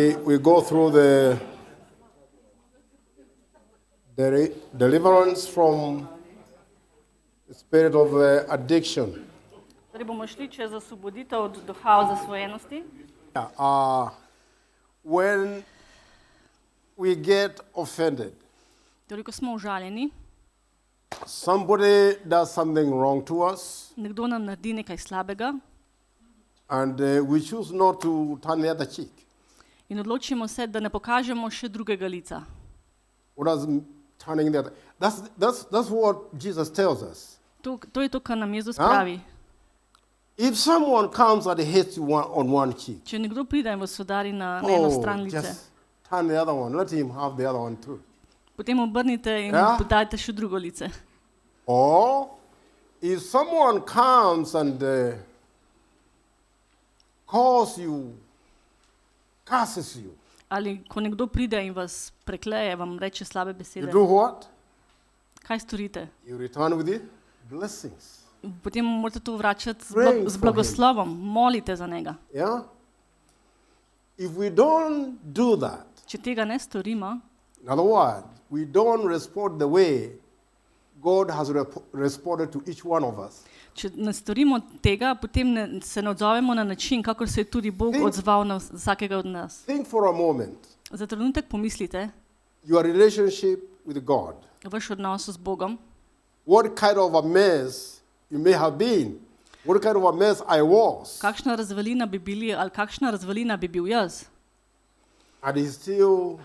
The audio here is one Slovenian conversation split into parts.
We go through the deliverance from the spirit of addiction. Torej bomo šli čez osvoboditev od duha zasvojenosti. When we get offended, Torej, ko smo užaljeni, somebody does something wrong to us, nekdo nam naredi nekaj slabega and we choose not to turn the other cheek. in odločimo se, da ne pokažemo še drugega lica. What does turning the other? That's what Jesus tells us. To je to, kar nam Jezus pravi. If someone comes and hits you on one cheek, Če nekdo pride in vas udari na eno stran lice, just turn the other one. Let him have the other one too. potem obrnite in podajte še drugo lice. Or if someone comes and calls you, curses you, Ali ko nekdo pride in vas prekleje, vam reče slabe you besede, do what? kaj storite? You return with the blessings. Potem morate to vračati Pray z for blagoslovom, molite za njega. Yeah? If we don't do that, Če tega ne storimo, in other words, we don't respond the way God has responded to each one of us. če ne storimo tega, potem se ne odzovemo na način, kakor se je tudi Bog odzval na vsakega od nas. Think for a moment, Za trenutek pomislite, your relationship with God. vaš odnos z Bogom, What kind of a mess you may have been. What kind of a mess I was. kakšna razvalina bi bili ali kakšna razvalina bi bil jaz. And he still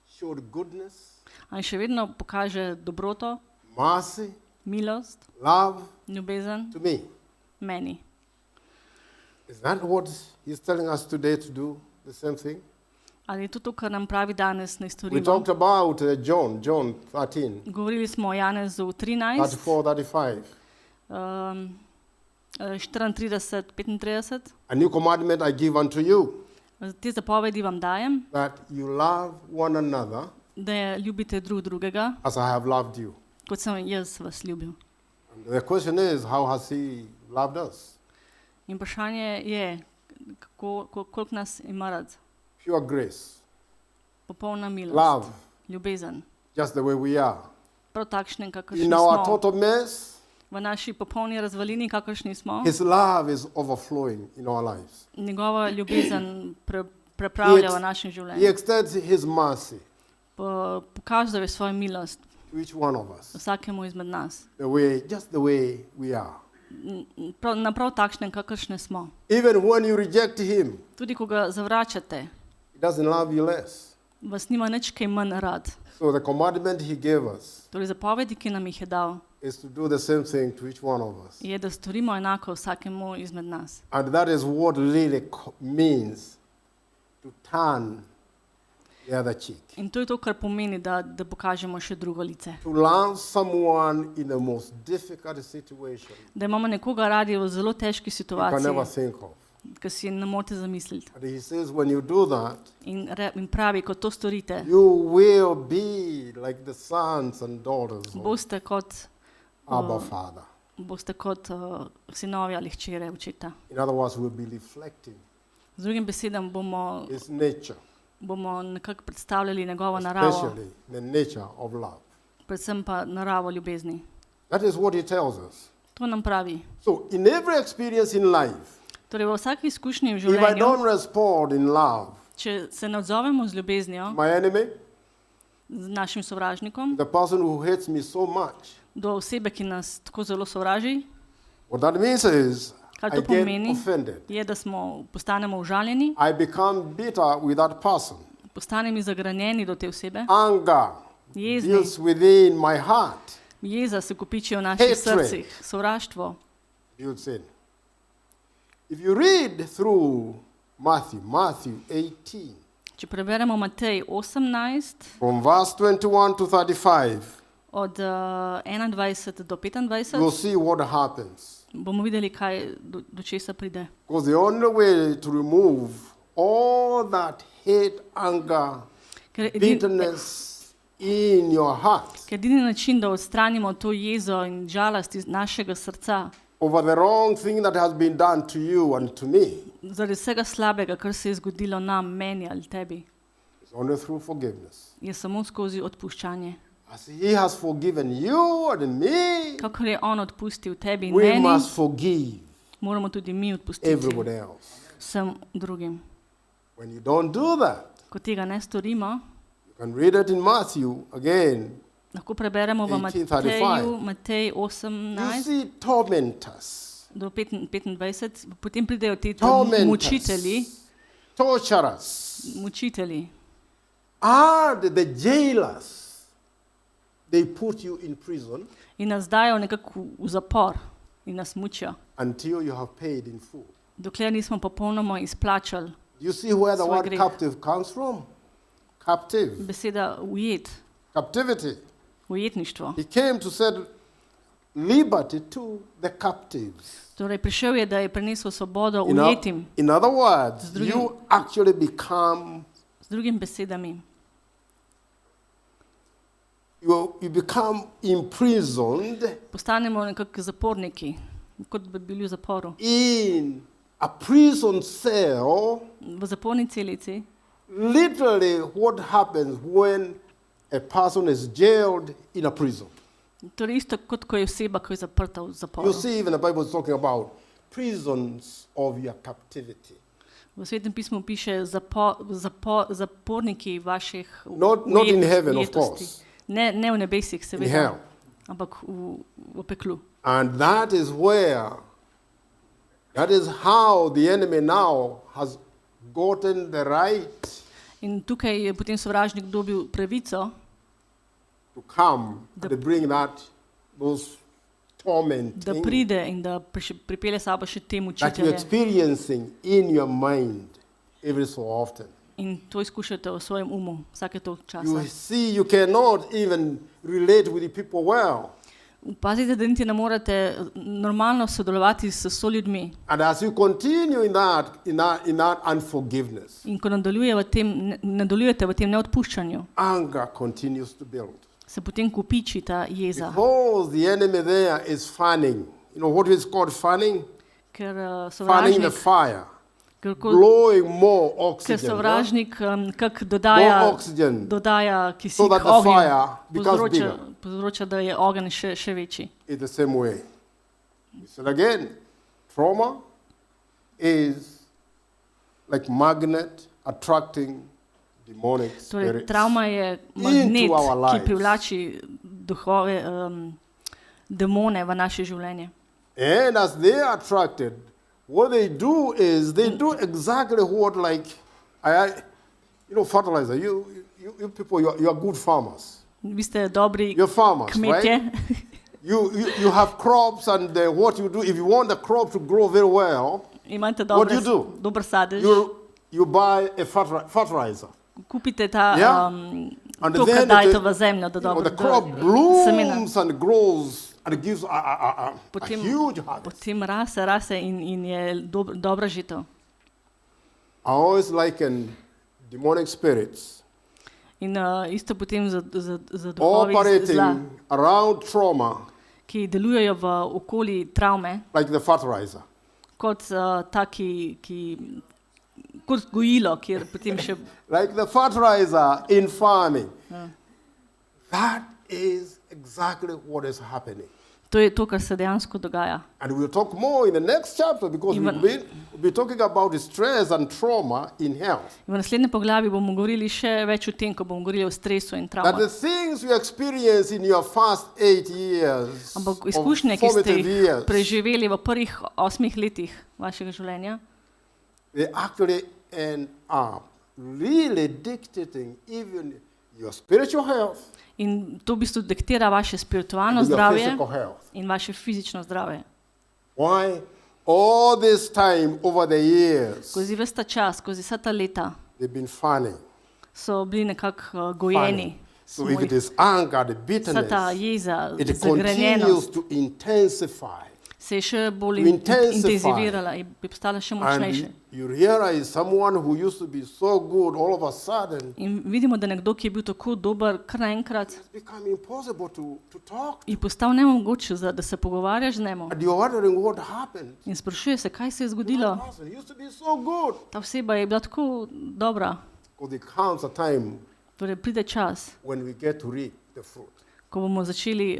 showed goodness, In še vedno pokaže dobroto, mercy, milost, love ljubezen to me. meni. Is that what he's telling us today to do? The same thing? Ali je to, kar nam pravi danes, ne We storimo? talked about John 13, Govorili smo o Janezu 13, 34, 35. 34, 35. A new commandment I give unto you, Te zapovedi vam dajem, that you love one another da ljubite drug drugega, as I have loved you. kot sem jaz vas ljubil. And the question is, how has he loved us? In vprašanje je, koliko nas ima rad. Pure grace, Popolna milost, love, ljubezen, just the way we are. prav takšne, kakršni In our smo. total mess, V naši popolni razvalini, kakršni smo, his love is overflowing in our lives. njegova ljubezen prepravlja v našem He življenju. extends his mercy Pokazal je svojo milost to each one of us, vsakemu izmed nas. just the way we are. Na prav takšne, kakršne smo. Even when you reject him, Tudi ko ga zavračate, he doesn't love you less. vas nima nič kaj manj rad. So the commandment he gave us Torej zapovedi, ki nam jih je dal, is to do the same thing to each one of us. je, da storimo enako vsakemu izmed nas. And that is what really means to turn the other cheek. In to je to, kar pomeni, da pokažemo še drugo lice. To love someone in the most difficult situation Da imamo nekoga radi v zelo težki you can never situaciji, think of. ki si ne morete zamisliti. And he says when you do that, In pravi, ko to storite, you will be like the sons and daughters of boste kot, Abba Father. sinovi ali hčere očeta. In other words, we'll be reflecting Z drugim besedam his nature, bomo nekako predstavljali njegovo naravo, especially the nature of love. predvsem pa naravo ljubezni. That is what he tells us. To nam pravi. So in every experience in life, Torej v vsaki izkušnji v if I življenju, don't respond in love, če se ne odzovemo z ljubeznijo, my enemy, z našim sovražnikom, the person who hates me so much, do osebe, ki nas tako zelo sovraži, what that means is Kaj I to get pomeni? offended. je, da postanemo užaljeni, I become bitter with that person. postanemo zagranjeni do te osebe, Anger jezni, builds within my heart, jeza se kopiči v naših Hatred. srcih, sovraštvo. builds in. If you read through Matthew 18, Če preberemo Matej 18, from verse 21 to 35, od 21 do you'll 25, see what happens. bomo videli, kaj do česa pride. Because the only way to remove all that hate, anger, Ker bitterness in your heart edini način, da odstranimo to jezo in žalost iz našega srca, over the wrong thing that has been done to you and to me. Zaradi vsega slabega, kar se je zgodilo nam, meni ali tebi, It's only through forgiveness. je samo skozi odpuščanje. As He has forgiven you and me, Kakor je on odpustil tebi in we meni, must forgive moramo tudi mi odpustiti everybody else. vsem drugim. When you don't do that, Ko tega ne storimo, you can read it in Matthew again. lahko preberemo v 18:35. Matej You 18 see tormentors, do 25, potem pridejo ti tormentors, torturers, mučitelji. and the jailers. They put you in prison In nas dajo nekako v zapor in nas mučijo, until you have paid in full. dokler nismo popolnoma izplačali. You see where the Svoj word greh. captive comes from? Captive. Beseda ujet, Captivity. ujetništvo. He came to set liberty to the captives. Torej prišel je, da je prinesel svobodo ujetim. In other words, Z drugim- you actually become Z drugimi besedami, you become imprisoned postanemo nekako zaporniki, kot bi bili v zaporu. in a prison cell. V zaporni celici. Literally, what happens when a person is jailed in a prison? Torej isto kot ko je oseba, ko je zaprta v zaporu. You see, even the Bible is talking about prisons of your captivity. V Svetem pismu piše zaporniki vaših Not in heaven, of ujetosti. course. Ne v nebesih, In seveda, hell. ampak v peklu. And that is how the enemy now has gotten the right In tukaj je potem sovražnik dobil pravico, to come and bring those torment da pride in da pripelje sabo še te that you're mučitelje. experiencing in your mind every so often. In to izkušate v svojem umu vsake toliko časa. You see, you cannot even relate with the people well. Pazite, da niti ne morete normalno sodelovati s soljudmi. And as you continue in that unforgiveness, In ko nadaljujete v tem neodpuščanju, anger continues to build. se potem kupiči ta jeza. Because the enemy there is fanning. You know what is called fanning? Ker Fanning the sovražnik, fire, blowing more oxygen, sovražnik kak more oxygen, dodaja so kisik that the ognju, fire becomes bigger. povzroča, da je ogenj še večji. In the same way. So again, trauma is like magnet attracting demonic Torej, spirits travma je magnet, into our ki lives. privlači duhove, demone v naše življenje. And as they are attracted, what they do is they do exactly what, like, fertilizer. You people, you are good farmers. Vi ste dobri You're farmers, kmetje. right? You have crops, and what you do, if you want the crop to grow very well, Imate What do you do? dober sadež. you buy a fertilizer. Kupite ta, Yeah. And to, kar then dajte v zemljo, da the dobro crop semena. blooms and grows and gives a Potem- huge harvest. Potem raste in je dobra žitev. I always liken demonic spirits In isto potem za duhovi zla, operating around trauma ki delujejo v okoli travme, like the fertilizer. kot kot gojilo, kjer potem še Like the fertilizer in farming. That is exactly what is happening. to je to, kar se dejansko dogaja. And we'll talk more in the next chapter because we'll be talking about the stress and trauma in health. In v naslednjem poglavju bomo govorili še več o tem, ko bomo govorili o stresu in That the travmah. things you experience in your first 8 years Ampak of izkušnje, ki ste formative jih years, preživeli v prvih 8 letih vašega življenja, they actually end up really dictating even your spiritual health in to v bistvu diktira vaše spiritualno and your zdravje physical health. in vaše fizično zdravje. Why? All this time over the years, Skozi ves ta čas, skozi vsa ta leta they've been fanning. so bili nekako gojeni. So if it is anger, the Vsa bitterness, ta jeza, it zagrenjenost continues to intensify. se je še bolj To intensify. intenzivirala in bi postala še močnejša. And you realize someone who used to be so good all of a sudden, In vidimo, da nekdo, ki je bil tako dober, kar naenkrat it's become impossible to talk. je postal nemogoče, da se pogovarjaš z njim. And you're wondering what happened. In sprašuje se, kaj se je zgodilo. That person used to be so good. Ta oseba je bila tako dobra. Because there comes a time Torej pride čas, when we get to reap the fruit. ko bomo začeli,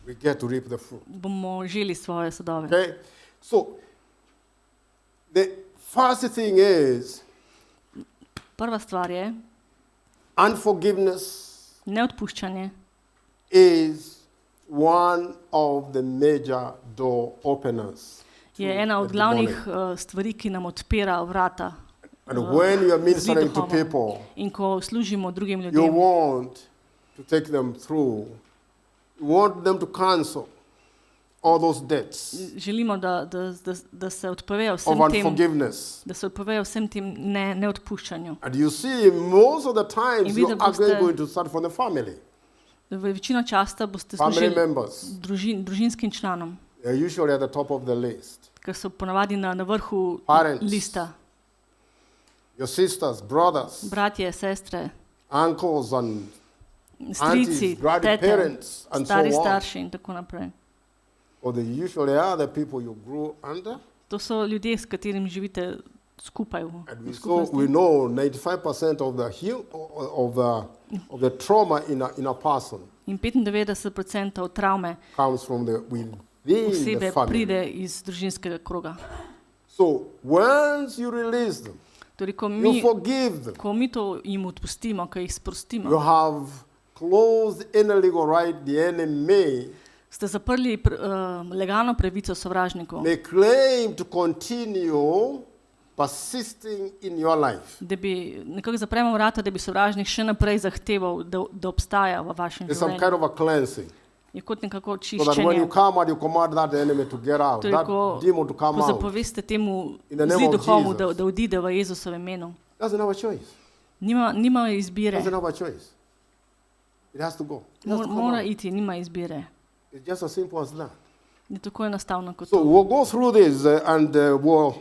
We get to reap the fruit. bomo želi svoje sadove. Okay? So, the first thing is Prva stvar je, unforgiveness neodpuščanje is one of the major door openers. je ena od glavnih stvari, ki nam odpira vrata. And when you are ministering to duhom. people, In ko služimo drugim you ljudem, want to take them through. You want them to cancel all those debts želimo, da se odpovejo of vsem tem, unforgiveness. da se odpovejo vsem tem neodpuščanju. And you see, most of the times In you videli are boste- going to start from the family. Večino časa boste Family služili members. družinskim članom, They're usually at the top of the list. ker so ponavadi na vrhu Parents. lista. Your sisters, brothers, Bratje, sestre, uncles and strici, aunties, tete, grandparents, and so stari on. starši in tako naprej. Or they usually are the people you grew under. To so ljudje, s katerimi živite skupaj v And we skupnosti. know 95% of the trauma in a person In 95% travme comes from within the osebe family. pride iz družinskega kroga. So once you release them, Torej, you forgive them, ko mi to jim odpustimo, ko jih sprostimo, you have closed any legal right the enemy ste zaprli legalno pravico sovražnikov, may claim to continue persisting in your life. da bi nekako zapremo vrata, da bi sovražnik še naprej zahteval, da obstaja v vašem There's some kind življenju. of a cleansing. Je kot nekako So that when you čiščenje. come out, you command that enemy to get out, Torej, that ko demon to come out. zapoveste temu In the name zli of duhomu, Jesus. da odide v Jezusovem imenu. Doesn't have a choice. Nima izbire. Doesn't have a choice. It has to go. It has to come Mora out. iti, nima izbire. It's just as simple as that. Je tako enostavno kot So to. we'll go through this and we'll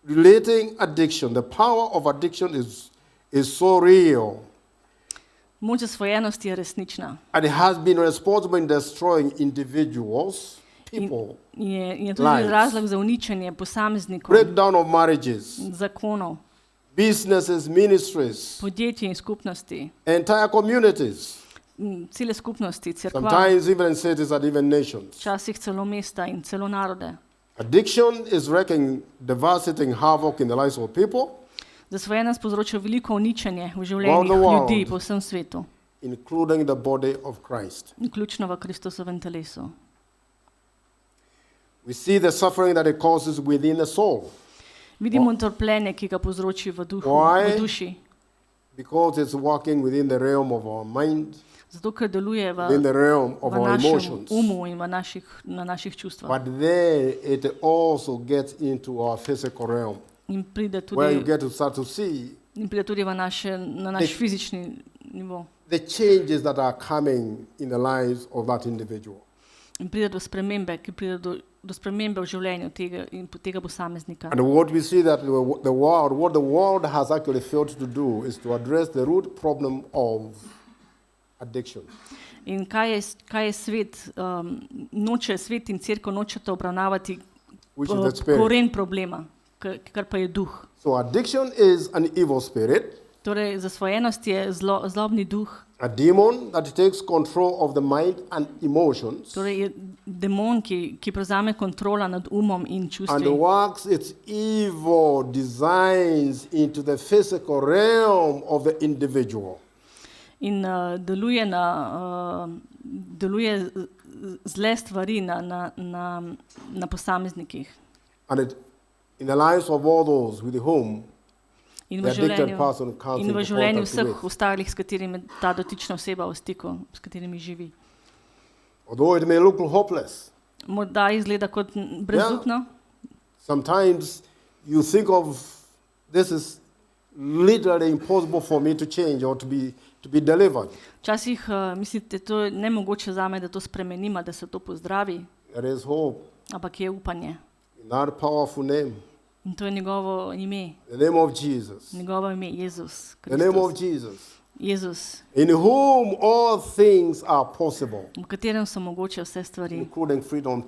relating addiction. The power of addiction is so real, Moč zasvojenosti je resnična. and it has been responsible in destroying individuals, people, Je tudi Lives. razlog za uničenje posameznikov, breakdown of marriages, zakonov, businesses, ministries, podjetij in skupnosti, entire communities, cele skupnosti, cerkva, sometimes even cities and even nations. včasih celo mesta in celo narode. Addiction is wreaking devastating havoc in the lives of people, Zasvojenost povzroča veliko uničenje v Around življenjih the world. ljudi po vsem svetu, including the body of Christ. vključno v Kristusovem telesu. We see the suffering that it causes within the soul, Vidimo trpljenje, ki ga povzroči v duhu, Why? v duši, because it's working within the realm of our mind, zato ker deluje within the realm of v our našem emotions. umu in na naših čustvah. But then it also gets into our physical realm, In pride where you tudi, get to start to see na naš fizični nivo. the changes that are coming in the lives of that individual. In pride do spremembe, ki pride do spremembe v življenju tega posameznika. And what we see that what the world has actually failed to do is to address the root problem of addiction. In kaj je svet, svet in cerkev nočeta obravnavati Which is the spirit. koren problema, kar pa je duh. So addiction is an evil spirit, Torej, zasvojenost je zlobni duh, a demon that takes control of the mind and emotions torej je demon, ki prevzame kontrola nad umom in and čustvi works its evil designs into the physical realm of the individual. in deluje zle stvari na posameznikih. And in the lives of all those with whom In the v addicted življenju, person comes in v into življenju contact vseh with. ostalih, s katerimi ta dotična oseba v stiku, s katerimi živi. Although it may look hopeless, Morda izgleda kot brezupno, sometimes you think of this is literally impossible for me to change or to be delivered. Včasih mislite, to je nemogoče zame, da to spremenim, da se to pozdravi, There is hope ampak je upanje. in that powerful name, In to je njegovo ime, the name of Jesus. njegovo ime, Jezus The name of Kristus. Jesus, Jezus, in whom all things are possible, v katerem so mogoče vse stvari, including freedom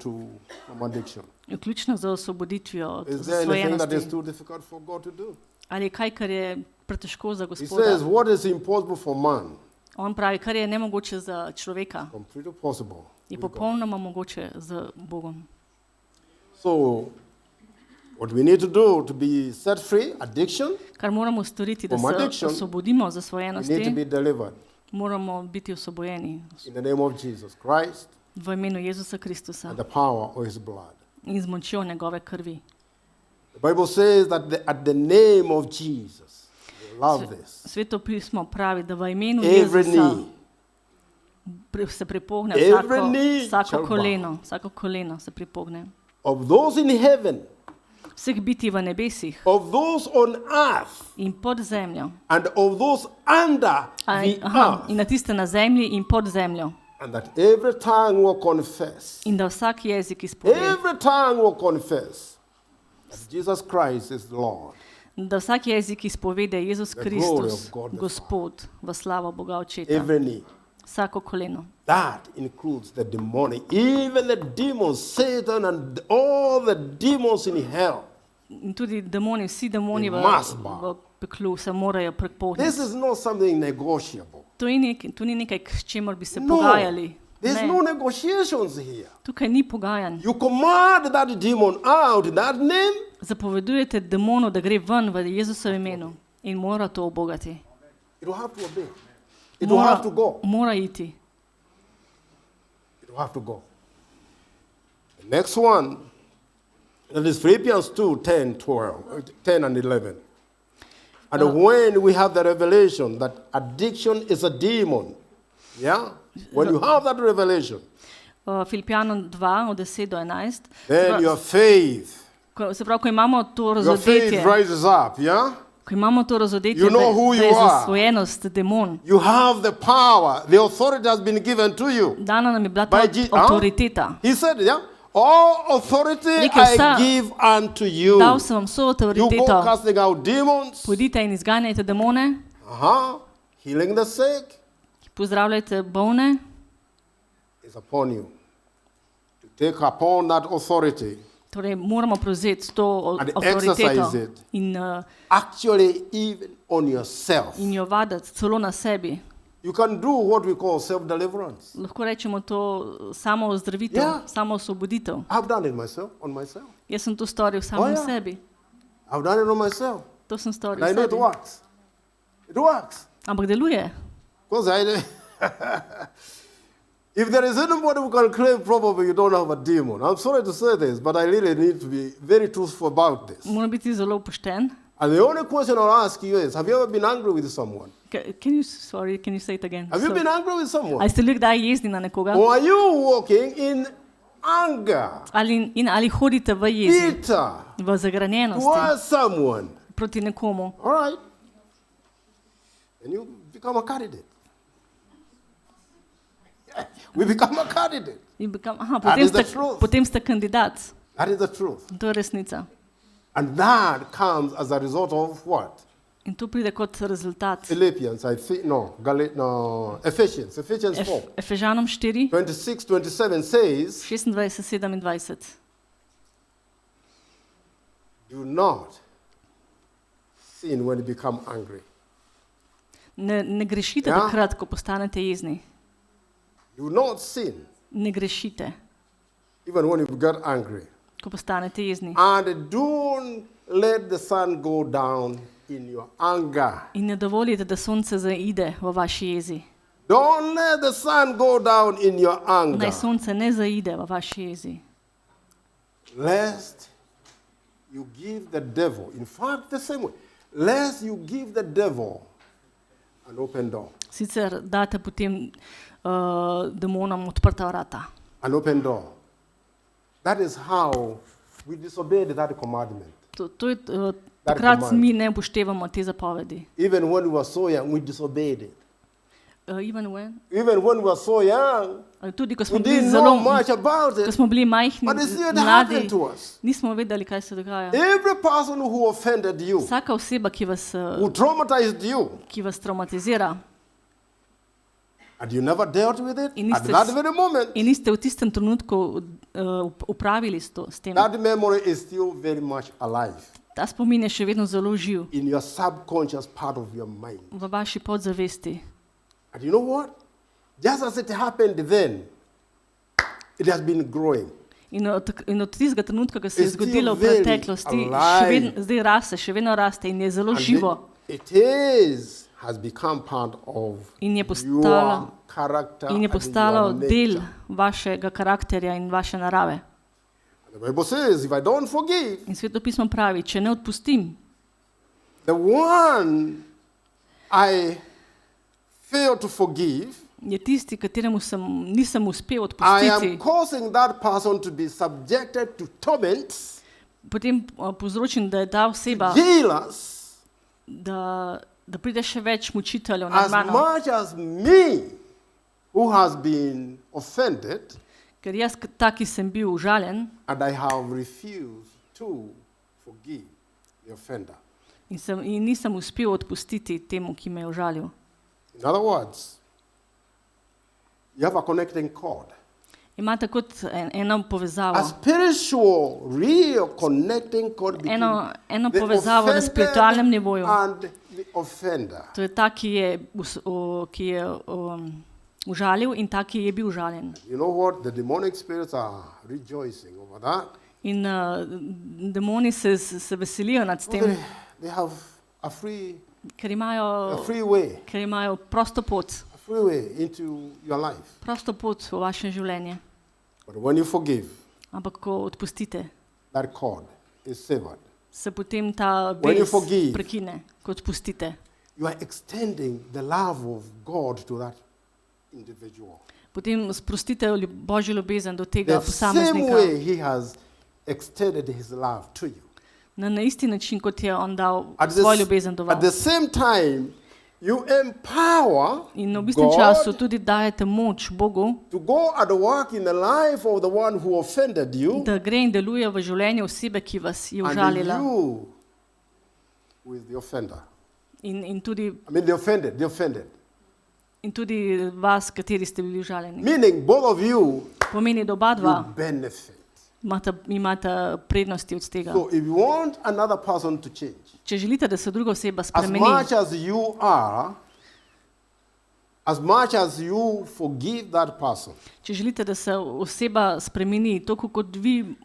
from addiction. vključno z osvoboditvijo od Is there anything that is zasvojenosti. too difficult for God to do? Ali je kaj, kar je pretežko za He Gospoda? says, what is impossible for man, On pravi, kar je nemogoče za človeka, completely possible je with God. popolnoma mogoče z Bogom. So, what we need to do to be set free, addiction, Kar moramo storiti, da From se addiction, osvobodimo we need to zasvojenosti, be delivered moramo biti osvobojeni in the name of Jesus Christ v imenu Jezusa Kristusa and the power of his blood. in z močjo njegove krvi. The Bible says that at the name of Jesus, love this, Svetopismo pravi, da v imenu every Jezusa knee se pripogne Every knee shall vsako koleno se pripogne. of those in heaven, Vseh biti v nebesih of those on earth, in pod zemljo, and of those under the earth, in na tiste na zemlji in pod zemljo. and that every tongue will confess, In da vsak jezik izpove, every tongue will confess that Jesus Christ is Lord. da vsak jezik izpove, da je Jezus The glory Kristus, of God the Gospod, v slavo Boga Očeta. Every knee. Vsako koleno. That includes the demonic, even the demons, Satan and all the demons in hell. In tudi demoni, vsi demoni They v must bow. peklu se morajo This prepogniti. is not something negotiable. To ni nekaj, s čemer bi se No, pogajali. there's Ne, no negotiations here. tukaj ni pogajanj. You command that demon out in that name, Zapovedujete demonu, da gre ven v Jezusovem imenu in mora to obogati. it will have to obey. It will have to go. Mora iti. It will have to go. The next one, that is Philippians 2, 10, 12, 10 and 11. And when we have the revelation that addiction is a demon, yeah? When you have that revelation, Filipijanom 2, od 10 do 11. then your faith, Se pravi, ko imamo to your faith razodetje, rises up, yeah? ko imamo to razodetje, You know who da je you are. zasvojenost demon, You have the power, the authority has been given to you. dana nam je bila ta By avtoriteta. He said, yeah? All authority Rekel, I give unto you. Dal sem vam vso You go avtoriteto. casting out demons, Pojdite in izganjajte demone, healing the sick pozdravljajte bolne, is upon you. To take upon that authority, torej moramo prevzeti to And avtoriteto exercise it. in even on yourself. jo vaditi celo na sebi. You can do what we call self-deliverance. Lahko rečemo to samo ozdravitev, Ja. samo osvoboditev. I've done it on myself. Jaz sem to storil samo ja. sebi. I've done it on myself. To sem storil And I know it sebi. works. It works. Ampak deluje. Because if there is anybody who can claim probably you don't have a demon, I'm sorry to say this, but I really need to be very truthful about this. Moram biti zelo pošten. And the only question I'll ask you is, have you ever been angry with someone? Can you say it again? Have you been angry with someone? Ali ste bili kdaj jezni na nekoga? Or are you walking in anger, Ali hodite v jezi, bitter v zagranjenosti towards someone? proti nekomu? All right. And you become a candidate. We become a candidate. Potem is the ste, truth. potem ste kandidat. That is the truth. To je resnica. And that comes as a result of what? In to pride kot rezultat. Philippians, I think, Ephesians 4. Efežanom 4, 26, 27 says, 26, 27. do not sin when you become angry. Ne grešite Ja. takrat, ko postanete jezni. Do not sin Ne grešite, even when you get angry. ko postanete jezni. And don't let the sun go down in your anger. In ne dovolite, da sonce zaide v vaši jezi. Don't let the sun go down in your anger. Naj sonce ne zaide v vaši jezi. Lest you give the devil, in fact, the same way, lest you give the devil an open door. Sicer date potem demonom odprta vrata. An open door. That is how we disobeyed that commandment. Takrat mi ne upoštevamo te zapovedi. Even when we were so young, we disobeyed it. Even when? Even when we were so young, Tudi ko we smo bili didn't zelo know much about ko it, smo bili majhni, but it still mladi, happened to us. nismo vedeli, kaj se dogaja. Every person who offended you, Vsaka oseba, who traumatized you, ki vas traumatizira and you never dealt with it In at niste that s- very moment, in niste v tistem trenutku upravili s tem. that memory is still very much alive Ta spomin je še vedno zelo živ in your subconscious part of your mind. v vaši podzavesti. And you know what? Just as it happened then, it has been growing. In od tistega trenutka, ko se je It's still zgodilo v very preteklosti, alive. zdaj raste, še vedno raste in je zelo And živo. it has become part of In je your postalo- character In je and postalo your del nature. vašega karakterja in vaše narave. The Bible says, if I don't forgive, In Svetopismo pravi, če ne odpustim, the one I fail to forgive, je tisti, kateremu nisem uspel I odpustiti, am causing that person to be subjected to torments, potem povzročim, da je ta oseba, jailers, da pride še več mučiteljev nad as mano. much as me, who has been offended, Ker jaz, ta, ki sem bil užaljen and I have refused to forgive the offender. in nisem uspel odpustiti temu, ki me je užalil. In other words, you have a connecting cord. Imate kot eno A povezavo, spiritual, real connecting cord between eno the povezavo na spiritualnem offended nivoju. and the offender. To je ta, ki je užalil in ta, ki je bil užaljen. You know what? The demonic spirits are rejoicing over that. In demoni se veselijo nad tem, They have a free ker imajo, way, prosto pot, a free way into your life. prosto pot v vaše življenje. But when you forgive, Ampak ko odpustite, that cord is severed. se potem ta When you vez forgive, prekine, ko odpustite. You are extending the love of God to that individual. Potem sprostite Božjo ljubezen do The tega same posameznika way He has extended His love to you. na isti način, kot je on dal At svojo ljubezen do at the vas. same time, you empower In v istem času God tudi dajete moč Bogu, to go and work in the life of the one who offended you, da gre in deluje v življenju osebe, ki vas je and užalila. you with the offender. In tudi, I mean the offended. in tudi vas, kateri ste bili užaljeni. Meaning both of you Pomeni, da oba dva will benefit. imata prednosti od tega. So if you want another person to change, Če želite, da se druga oseba as spremeni, much as you are, as much as you forgive that person, če želite, da se oseba spremeni, toliko kot vi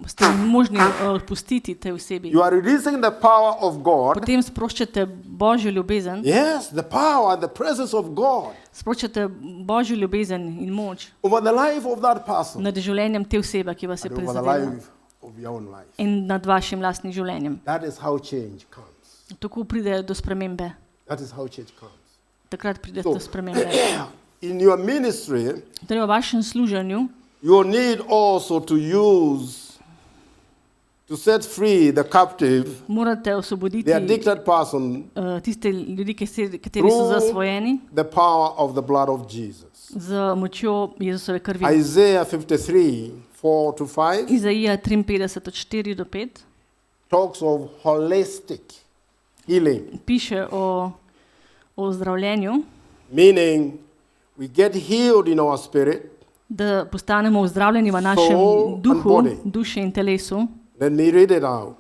ste možni odpustiti tej osebi, you are releasing the power of God. potem sproščate Božjo ljubezen, Yes, the power and the presence of God sproščate Božjo ljubezen in moč over the life of that person nad življenjem te osebe, ki vas je and over the prizadela, life of your own life. in nad vašim lastnim življenjem. That is how change comes. Tako pride do spremembe. That is how change comes. Takrat pride So- do spremembe. In your ministry, Torej v vašem služenju you need also to set free the captive, morate osvoboditi the addicted person, tiste ljudi, kateri so Through zasvojeni the power of the blood of Jesus. z močjo Jezusove krvi. Isaiah 53, 4-5 Izaija 53 od 4 do 5 talks of holistic healing, piše o ozdravljenju, meaning we get healed in our spirit. da postanemo ozdravljeni v našem Soul and duhu, body. duši in telesu. Let me read it out.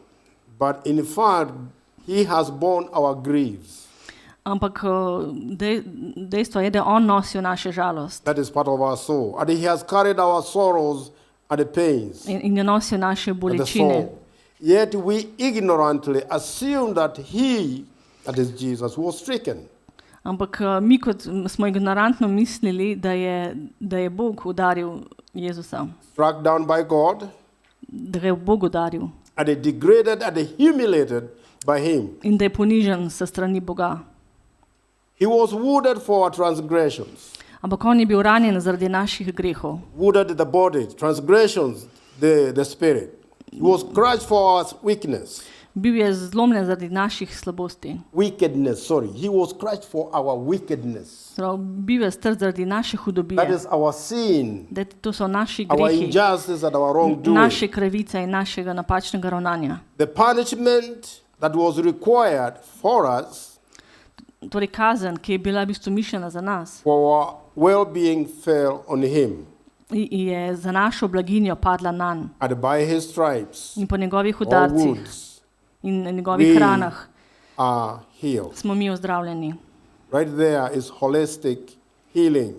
But in fact, He has borne our griefs. Ampak dejstvo je, da on nosi naše žalost That is part of our soul. And He has carried our sorrows and the pains in je nosil naše and the bolečine. soul. Yet we ignorantly assume that He, that is Jesus, was stricken. Ampak mi kot smo ignorantno mislili, da je Bog udaril Jezusa, Struck down by God da ga je Bog udaril and degraded and humiliated by Him. in da je ponižen sa strani Boga. He was wounded for our transgressions, Ampak on je bil ranjen zaradi naših grehov. wounded the body, transgressions, the spirit. He was crushed for our weakness. bil je zlomljen zaradi naših slabosti. Wickedness, sorry. He was crushed for our wickedness. Bil je strt zaradi naše That hudobije. is our sin, To so naši our grehi, injustice and our wrongdoing. naše krivice in našega napačnega ravnanja. The punishment that was required for us, Torej kazen, ki je bila v bistvu mišljena za nas, for our well-being, fell on him. je za našo blaginjo padla nanj. And by his stripes In po njegovih or udarcih wounds in na njegovih ranah are healed. smo mi ozdravljeni. Right there is holistic healing,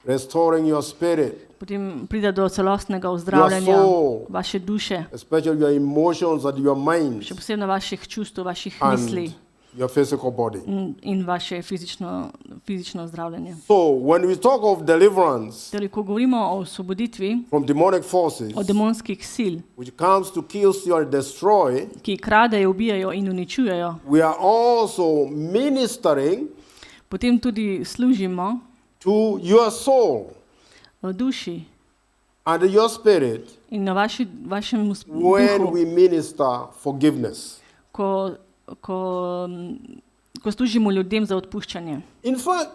restoring your spirit, Potem pride do celostnega ozdravljanja soul. vaše duše, especially your emotions and your mind še posebno vaših čustev, vaših and misli your physical body. in vaše fizično ozdravljanje. So when we talk of deliverance Torej, ko govorimo o osvoboditvi, from demonic forces, o demonskih sil, which comes to kill, steal, and destroy, ki kradejo, ubijajo in uničujejo, we are also ministering potem tudi služimo to your soul v duši and your spirit in na vašem when duhu, we minister forgiveness. ko služimo ljudem za odpuščanje. In fact,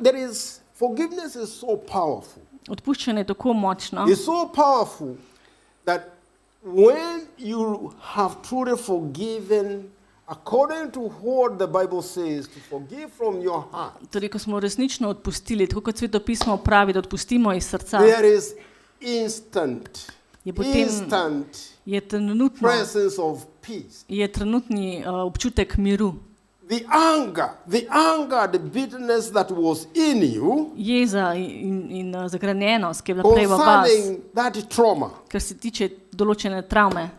forgiveness is so powerful. Odpuščanje je tako močno, It's so powerful that when you have truly forgiven, according to what the Bible says, to forgive from your heart, torej, ko smo resnično odpustili, tako kot Svetopismo pravi, da odpustimo iz srca, there is instant je trenutno presence of peace. je trenutni občutek miru. The anger, the bitterness that was in you Jeza in zagranjenost, ki je bila prej v vas, concerning that trauma kar se tiče določene travme,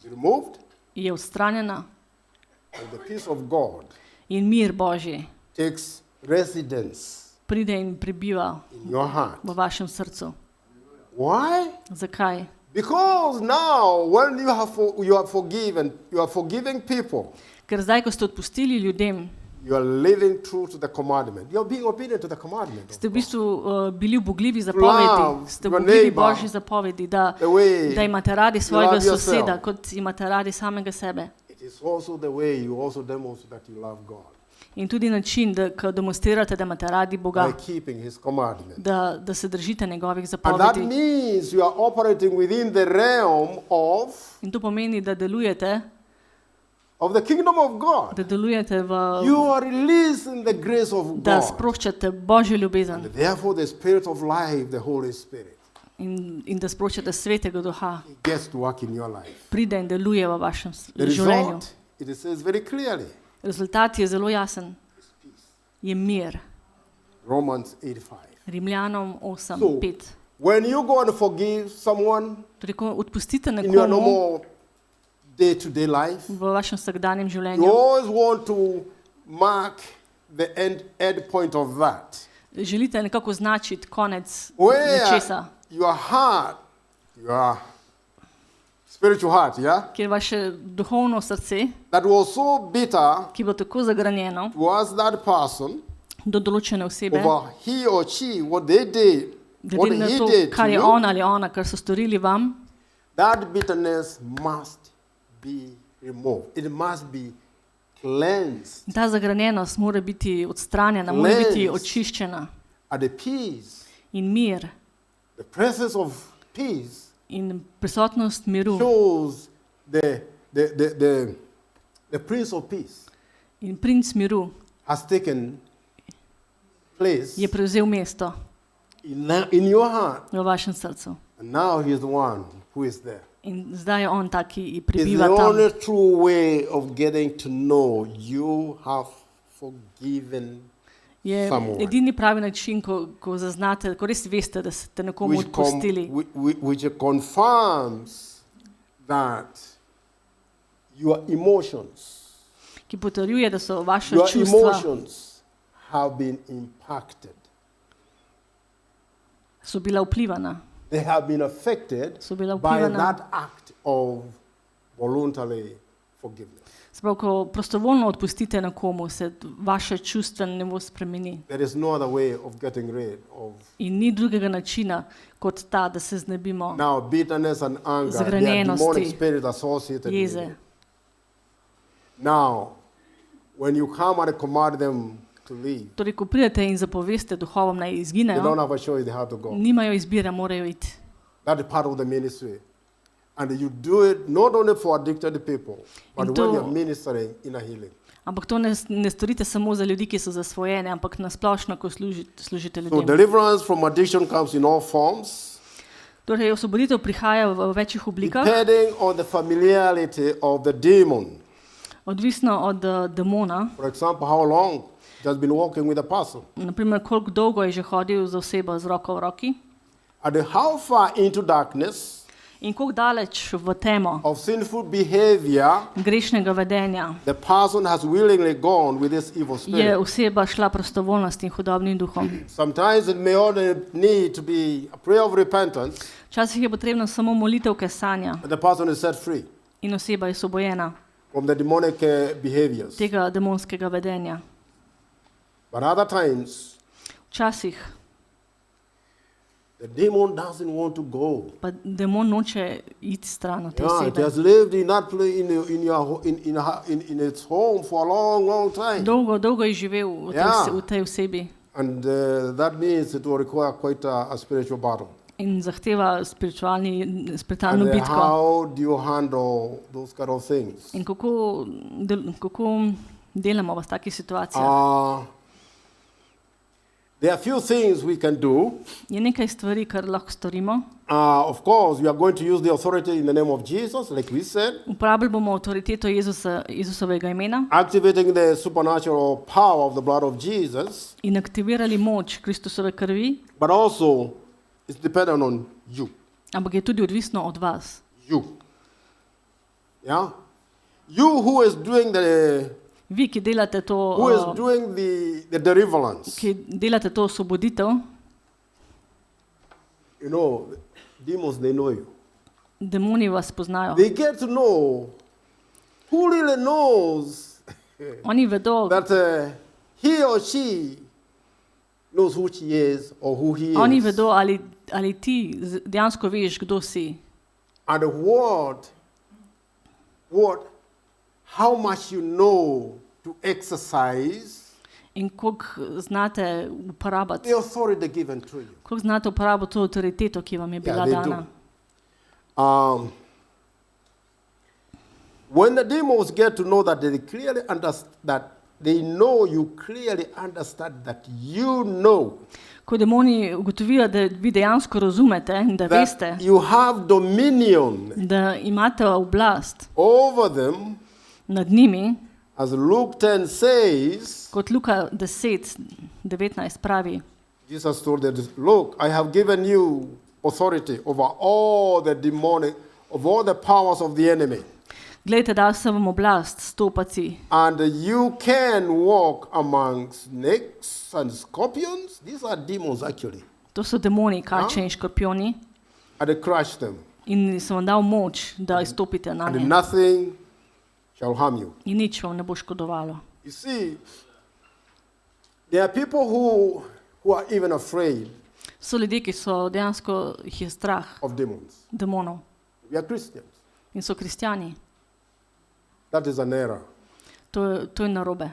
is removed, je odstranjena and the peace of God in mir Božji takes residence pride in prebiva in your heart. v vašem srcu. Why? Zakaj? Because now, when you are forgiving people, Ker zdaj, ko ste odpustili ljudem, you are living true to the commandment. You are being obedient to the commandment. ste v bistvu bili ubogljivi zapovedi, ste ubogljivi Božji zapovedi, da imate radi svojega soseda, kot imate radi samega sebe. It is also the way you also demonstrate that you love God. In tudi način, da demonstrirate, da imate radi Boga, By keeping his commandment. da se držite njegovih And that zapovedi. means you are operating within the realm In to pomeni, da delujete of the kingdom of God. You are releasing the grace of da God. sproščate Božjo ljubezen And therefore the spirit of life, the Holy Spirit, in da sproščate Svetega Duha, he gets to work in your life. pride in deluje v vašem The življenju. result, it says very clearly, Rezultat je zelo jasen. Je mir. Romans 8:5. Rimljanom 8:5. When you go and forgive someone Torej, ko odpustite in your nekomu normal day-to-day life, v vašem vsakdanjem you življenju, always want to mark the end point of that. želite nekako označiti konec Where nečesa, your heart, your spiritual heart, kjer vaše duhovno srce, that was so bitter ki bo tako zagranjeno towards that person, do določene osebe, over he or she, what they did, what glede na he to, did to kar je you, on ali ona, kar so storili vam, that bitterness must be removed. It must be cleansed. ta zagranjenost mora biti odstranjena, mora biti Cleansed. očiščena. And the peace, In mir the presence of peace, in prisotnost miru shows the Prince of Peace in princ miru has taken place je prevzel mesto in your heart. v vašem srcu. And now he is the one who is there. In zdaj je on ta, ki It's prebiva the tam. only true way of getting to know you have forgiven Je someone. edini pravi način, ko zaznate, ko res veste, da ste nekomu odpustili, which confirms that your emotions, ki potrjuje, da so vaše your čustva emotions have been impacted. so bila vplivana. They have been affected So bila by vplivana that act of voluntary forgiveness. Sprav, ko prostovoljno odpustite nekomu, se vaše čustveno nivo spremeni. There is no other way of getting rid of. In ni drugega načina kot ta, da se znebimo Now, bitterness and anger, they are zagrenjenosti, demonic spirits associated with jeze. it. Now, when you come and command them to leave, Torej, ko pridete in zapoveste duhovom naj they don't izginejo, have a choice, they have to go. nimajo izbire, morajo iti. That is part of the ministry. And you do it not only for addicted people, but In when to- you're ministering in a healing. Ampak to ne storite samo za ljudi, ki so zasvojeni, ampak nasplošno, ko služite So ljudem. deliverance from addiction comes in all forms, Torej, osvoboditev prihaja v večjih oblikah, depending on the familiarity of the demon. odvisno od demona. For example, how long it has been walking with a person. Naprimer, koliko dolgo je že hodil za osebo z roko v roki And how far into darkness in koliko daleč v temo of sinful behavior grešnega vedenja the person has willingly gone with this evil je spirit. oseba šla prostovoljno s tem hudobnim duhom. Sometimes it may only need to be a prayer of repentance, Včasih je potrebno samo molitev kesanja and the person is set free in oseba je osvobojena from the demonic behaviors. tega demonskega vedenja. But other times, Včasih the demon doesn't want to go. pa demon noče iti stran od te Yeah, it osebe. has lived in that place in its home for a long time. Dolgo je živel v tej osebi And that means it will require quite a spiritual battle. in zahteva spiritualno And bitko. how do you handle those kind of things? In kako delamo v takih situacijah? There are few things we can do. Je nekaj stvari, kar lahko storimo. Of course, we are going to use the authority in the name of Jesus, like we said, Uporabili bomo avtoriteto Jezusovega imena activating the supernatural power of the blood of Jesus, in aktivirali moč Kristusove krvi, but also it's dependent on you. ampak je tudi odvisno od vas. You. Yeah? You who is doing Vi, ki delate to, who is doing the deliverance. ki delate to osvoboditev, You know, demons, they know you. demoni vas poznajo. They get to know, who really knows Oni vedo, that he or she knows who she is or who he oni is. vedo, ali ti dejansko veš, kdo si. And how much you know to exercise In koliko znate uporabiti, the authority given to you. koliko znate uporabiti to avtoriteto, ki vam je bila they do. dana. When the demons get to know that they clearly understand, that they know you clearly understand that you know Ko demoni ugotovijo, da vi dejansko razumete in da veste, that you have dominion da imate oblast over them, nad njimi, as Luke 10 says, kot Luka 10:19 pravi, Jesus told them, look, I have given you authority over all the demonic, of all the powers of the enemy. glejte, dal sem vam oblast stopati And you can walk among snakes and scorpions. These are demons actually. to so demoni, kače in škorpioni, And crush them. in sem vam dal moč, da izstopite na And nje. nothing shall harm you. In nič vam ne bo škodovalo. You see, there are people who are even afraid So ljudje, ki so dejansko, jih je strah of demons. demonov We are Christians. in so kristjani. That is an error. To je narobe.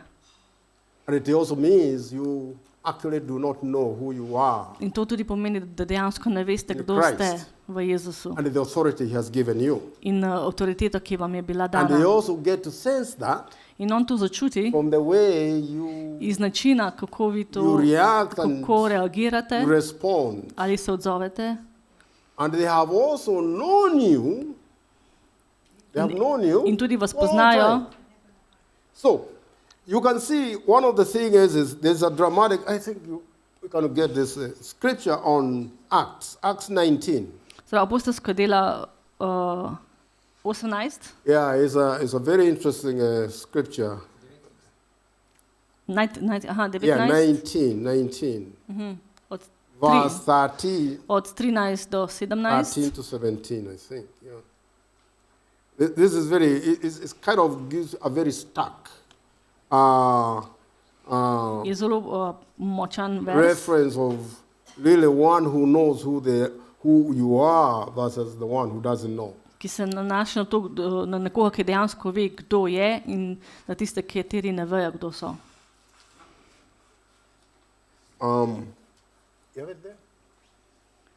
And it also means you actually do not know who you are In to tudi pomeni, da dejansko ne veste, In kdo Christ. ste v Jezusu and the authority he has given you. in avtoriteto, ki vam je bila And they dana. also get to sense that In on to začuti from the way you iz načina, kako vi to, You react and kako reagirate, respond. ali se odzovete. And they have also known you. They have known you. In tudi vas all the poznajo. time. So, you can see one of the things is there's a dramatic, I think we can get this scripture on Acts 19. Zdaj, apostolska dela 18, Yeah, it's a very interesting scripture. 19, Yeah, 19. od, Verse 13, od 13 do 17. 13 to 17, I think. Yeah. This is it's kind of gives a very stuck Je zelo močan vers, reference of really one who knows who you are versus the one who doesn't know. ki se nanaša na, to, na nekoga, ki dejansko ve, kdo je, in na tiste, kateri ne vejo, kdo so. You have it there?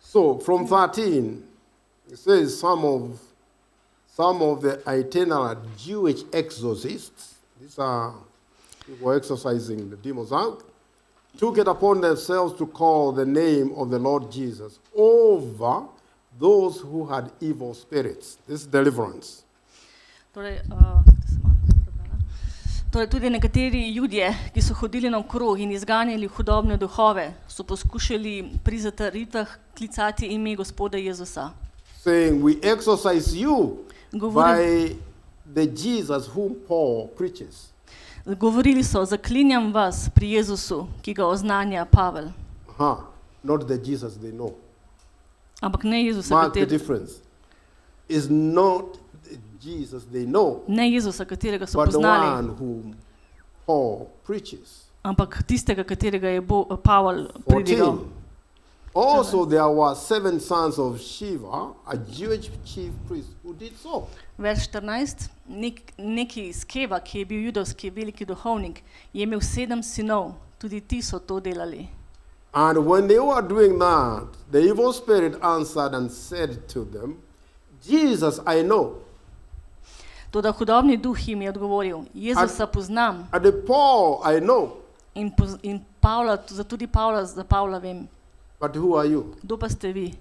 So from 13, it says some of the itinerant Jewish exorcists, these are people exorcising the demons out, took it upon themselves to call the name of the Lord Jesus over those who had evil spirits. This is deliverance. Torej tudi nekateri Judje, ki so hodili naokrog in izganjali hudobne duhove, so poskušali pri zatiritvah klicati ime Gospoda Jezusa. Saying, we exorcise you by the Jesus whom Paul preaches. Govorili so, zaklinjam vas pri Jezusu, ki ga oznanja Pavel. Not the Jesus they know. Ampak ne Jezusa, Mark the difference. Is not Jesus they know, ne Jezusa, katerega so but poznali, the one whom Paul preaches. Ampak tistega, katerega je Pavel predigal. Also there were 7 sons of Shiva, a Jewish chief priest, who did so. Vers 14. Neki Skeva, ki je bil judovski veliki duhovnik, je imel 7 sinov, tudi ti so to delali. And when they were doing that, the evil spirit answered and said to them, Jesus I know. Toda hudobni duh jim je odgovoril, Jezusa poznam. And the Paul I know. In Pavla, tudi za Pavla vem. But who are you? Kdo pa ste vi?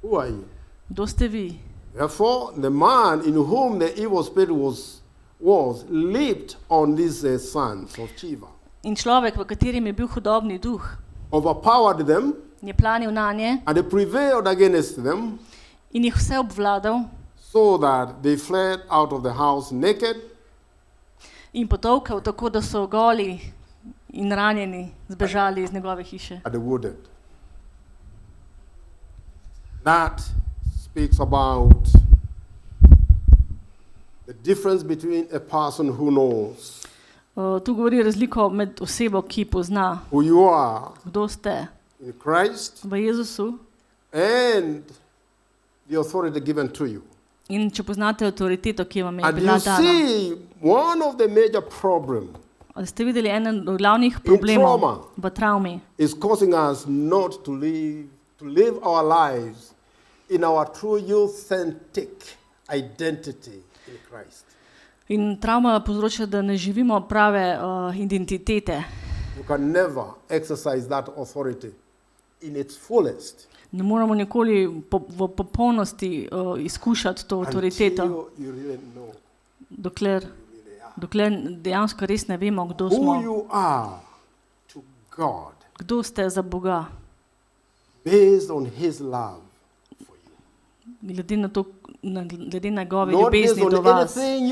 Who are you? Kdo ste vi? Therefore, the man in whom the evil spirit was leaped on these sons of Shiva. In človek, v katerem je bil hudobni duh, overpowered them, je planil nanje, and they prevailed against them, in jih vse obvladal, so that they fled out of the house naked, in potolkal tako, da so goli in ranjeni zbežali iz njegove hiše. And wounded. That speaks about the difference between a person who knows Tu govori razliko med osebo, ki pozna, who you are kdo ste in Christ v Jezusu, and the authority given to you. in če poznate avtoriteto, ki vam je And bila you dana. see, one of the major problems Ali ste videli eden od glavnih problemov v travmi, is causing us not to live our lives in our true authentic identity in Christ. in travma povzroča, da ne živimo prave identitete. You can never exercise that authority in its fullest Ne moramo nikoli v popolnosti izkušati to avtoriteto, until you really know dokler dejansko res ne vemo, kdo who smo, you are to God kdo ste za Boga, based on His love for you. glede na to, glede na njegove Not based ljubezni do on vas. anything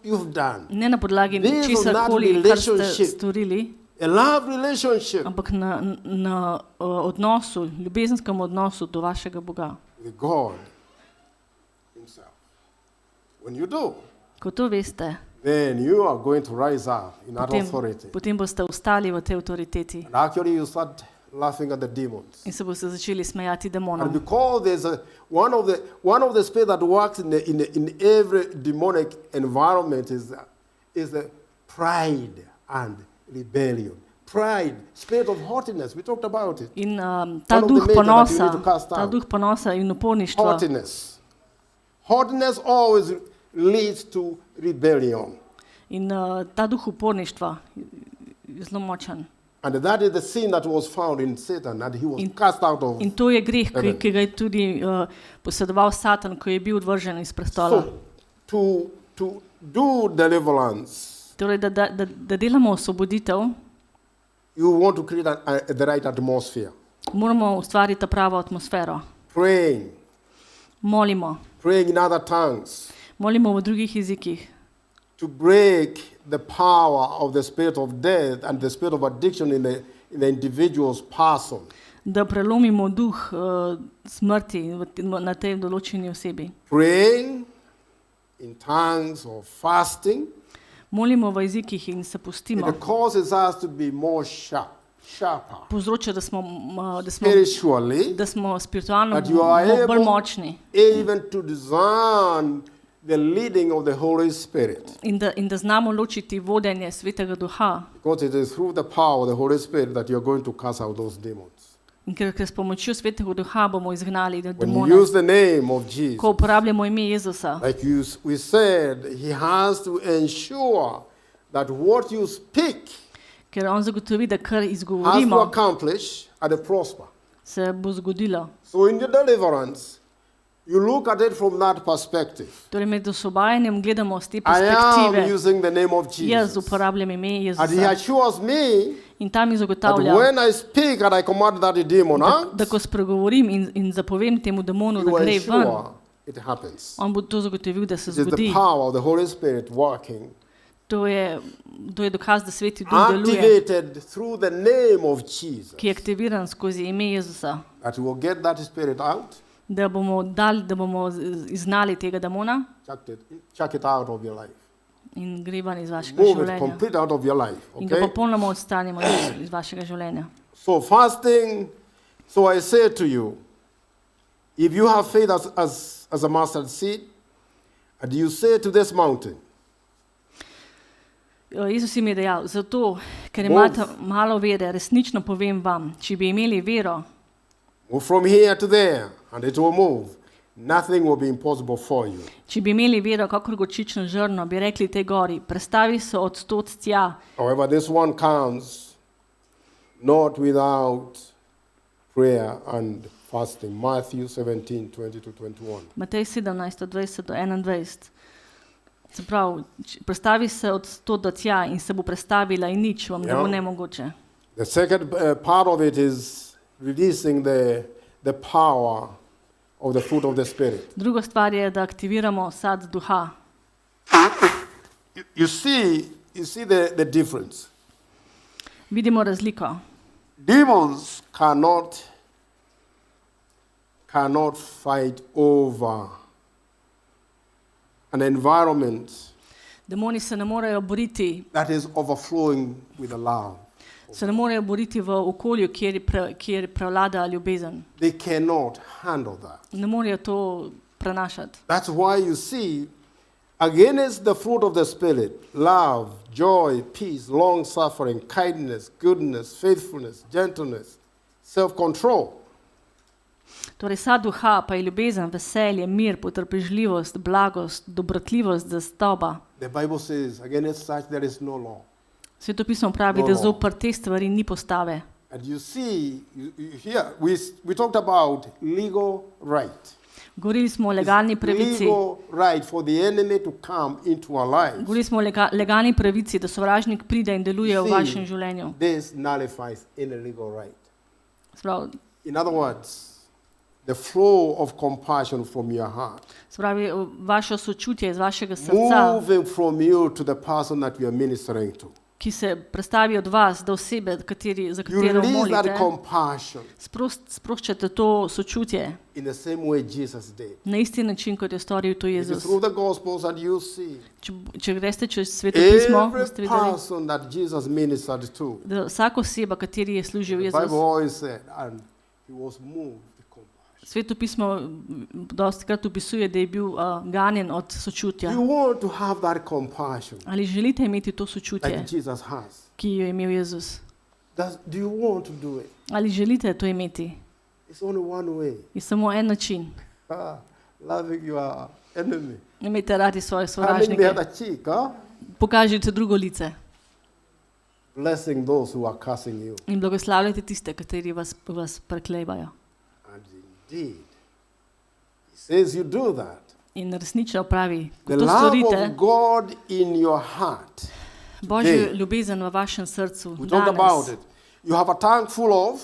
you've done. Ne na podlagi Based on česar that koli, kar ste relationship. storili, A love relationship ampak na odnosu, ljubezenskem odnosu do vašega Boga. with God Himself. When you do, Ko to veste, then you are going to rise up in that authority. potem boste ostali v tej avtoriteti And actually you start laughing at the demons. in se boste začeli smejati And demonom. because there's one of the spirits that works in every demonic environment is the pride and rebellion. Pride, spirit of haughtiness. We talked about it. In One ta of the duh major that you need to cast ta out. duh ponosa in uporništva, Haughtiness. Haughtiness always leads to rebellion. in ta duh uporništva je zelo močan. And that is the sin that was found in Satan, and he was cast out of. In to je greh, ki ga je tudi posedoval Satan, ko je bil odvržen iz prestola. So, to do deliverance, Torej, da delamo osvoboditev, you want to create the right atmosphere. moramo ustvariti pravo atmosfero. Praying Molimo in other tongues, v drugih jezikih, to break the power of the spirit of death and the spirit of addiction in the individual's person. da prelomimo duh smrti na tej določeni osebi. Praying in tongues or fasting, molimo v jezikih in se pustimo, it causes us to be more sharper povzroča, da smo spiritually, spiritualno that you are bolj able močni even to discern the leading of the Holy Spirit. in da znamo ločiti vodenje Svetega Duha. Because it is through the power of the Holy Spirit that you're going to cast out those demons. In ker s pomočjo Svetega Duha bomo izgnali When demone. you use the name of Jesus, Ko uporabljamo ime Jezusa, like we said, He has to ensure that what you speak ker on zagotovi, da kar has to izgovorimo, accomplish and prosper. se bo zgodilo. So in your deliverance, you look at it from that perspective. Torej med osvobajanjem gledamo z te I am perspektive. using the name of Jaz Jesus. uporabljam ime And He Jezusa assures me in tam mi that zagotavlja, when I speak and I command that demon out, da ko spregovorim in zapovem temu demonu, da you gre ven, ensure it happens. on bo to zagotovil, da se It is the zgodi. power of the Holy Spirit working, To je dokaz, da Sveti Duh deluje, activated through the name of Jesus, ki je aktiviran skozi ime Jezusa, that you will get that spirit out, da bomo izgnali tega demona chuck it out of your life. in gre ven iz vašega Move it življenja. complete out of your life. In ga Okay? popolnoma odstranimo iz vašega življenja. So fasting, so I say to you, if you have faith as a mustard seed, and you say to this mountain, Jezus jim je dejal, zato, ker imate malo vere, resnično povem vam, če bi imeli vero, move from here to there, and it will move. Nothing will be impossible for you. če bi imeli vero, kakor gorčično žrno, bi rekli tej gori, prestavi se od tod tja. However, this one comes not without prayer and fasting. Matthew 17:20-21. Matej 17, od 20 do 21. Se pravi, prestavi se od tod do tja in se bo prestavila in nič vam ne bo nemogoče. The second part of it is releasing the power of the fruit of the Spirit. Druga stvar je, da aktiviramo sad duha. You see the difference. Vidimo razliko. Demons cannot fight over an environment Demoni se ne morejo boriti, that is overflowing with the love. se ne morejo boriti v okolju, kjer prevlada ljubezen. They cannot handle that. Ne morejo to prenašati. That's why you see, against the fruit of the Spirit, love, joy, peace, long-suffering, kindness, goodness, faithfulness, gentleness, self-control. Torej, sad duha pa je ljubezen, veselje, mir, potrpežljivost, blagost, dobrotljivost, zastoba. The Bible says, against such there is no law. Svetopismo pravi, da zoper te stvari ni postave. And you see, here, we talked about legal right. Govorili smo o legalni pravici. Legal right for the enemy to come into our lives. Govorili smo o legalni pravici, da sovražnik pride in deluje v vašem življenju. This nullifies any legal right. Spravi, In other words, the flow of compassion from your heart, vaše sočutje iz vašega srca, moving from you to the person that you are ministering to. ki se prestavi od vas do osebe, za You katero release that molite, compassion sproščate to sočutje in the same way Jesus did. na isti način, kot je storil to It is Jezus. through the Gospels that you see Če greste čez Svetopismo, every boste videli, person that Jesus ministered to. da vsaka oseba, kateri je služil The Jezus, Bible always said, and he was moved with compassion. Svetopismo dostikrat opisuje, da je bil ganjen od sočutja. You want to have that compassion Ali želite imeti to sočutje, like Jesus has. ki jo je imel Jezus? Do you want to do it? Ali želite to imeti? It's only one way. Je samo en način. Loving your enemy. Imejte radi svoje Turning the sovražnike. other cheek, Pokažite drugo lice blessing those who are cursing you. in blagoslavljajte tiste, kateri vas preklevajo. And indeed, he says you do that. In resnično pravi, ko The to love storite, of God in your heart. Božjo ljubezen v vašem srcu We talked about danes, it. You have a tank full of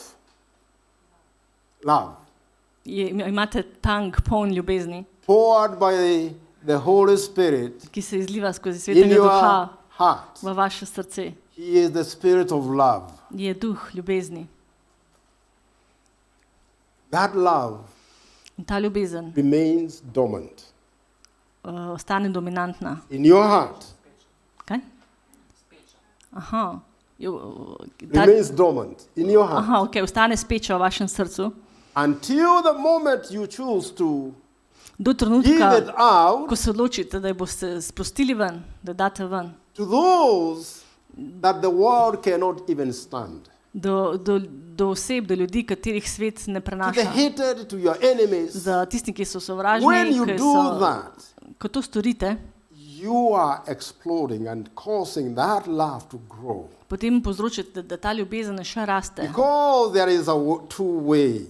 love, imate tank poln ljubezni, poured by the Holy Spirit ki se izliva skozi in Svetega your Duha heart. v vaše srce. He is the Spirit of love. Je duh ljubezni. That love In ta ljubezen remains dormant. ostane dominantna. in your heart, Kaj? Aha. remains dormant in your heart. Aha, ok, ostane speča v vašem srcu. Until the moment you choose to Do give trenutka, it out ko se odločite, da jo boste sprostili ven, da date ven. to those that the world cannot even stand. Do oseb, do ljudi, katerih svet ne To the prenaša. hated, to your enemies. Za tisti, ki so When sovražni, you ki do so, that, ko to storite, you are exploding and causing that love to grow. potem povzročite, da ta ljubezen še raste. Because there is a two way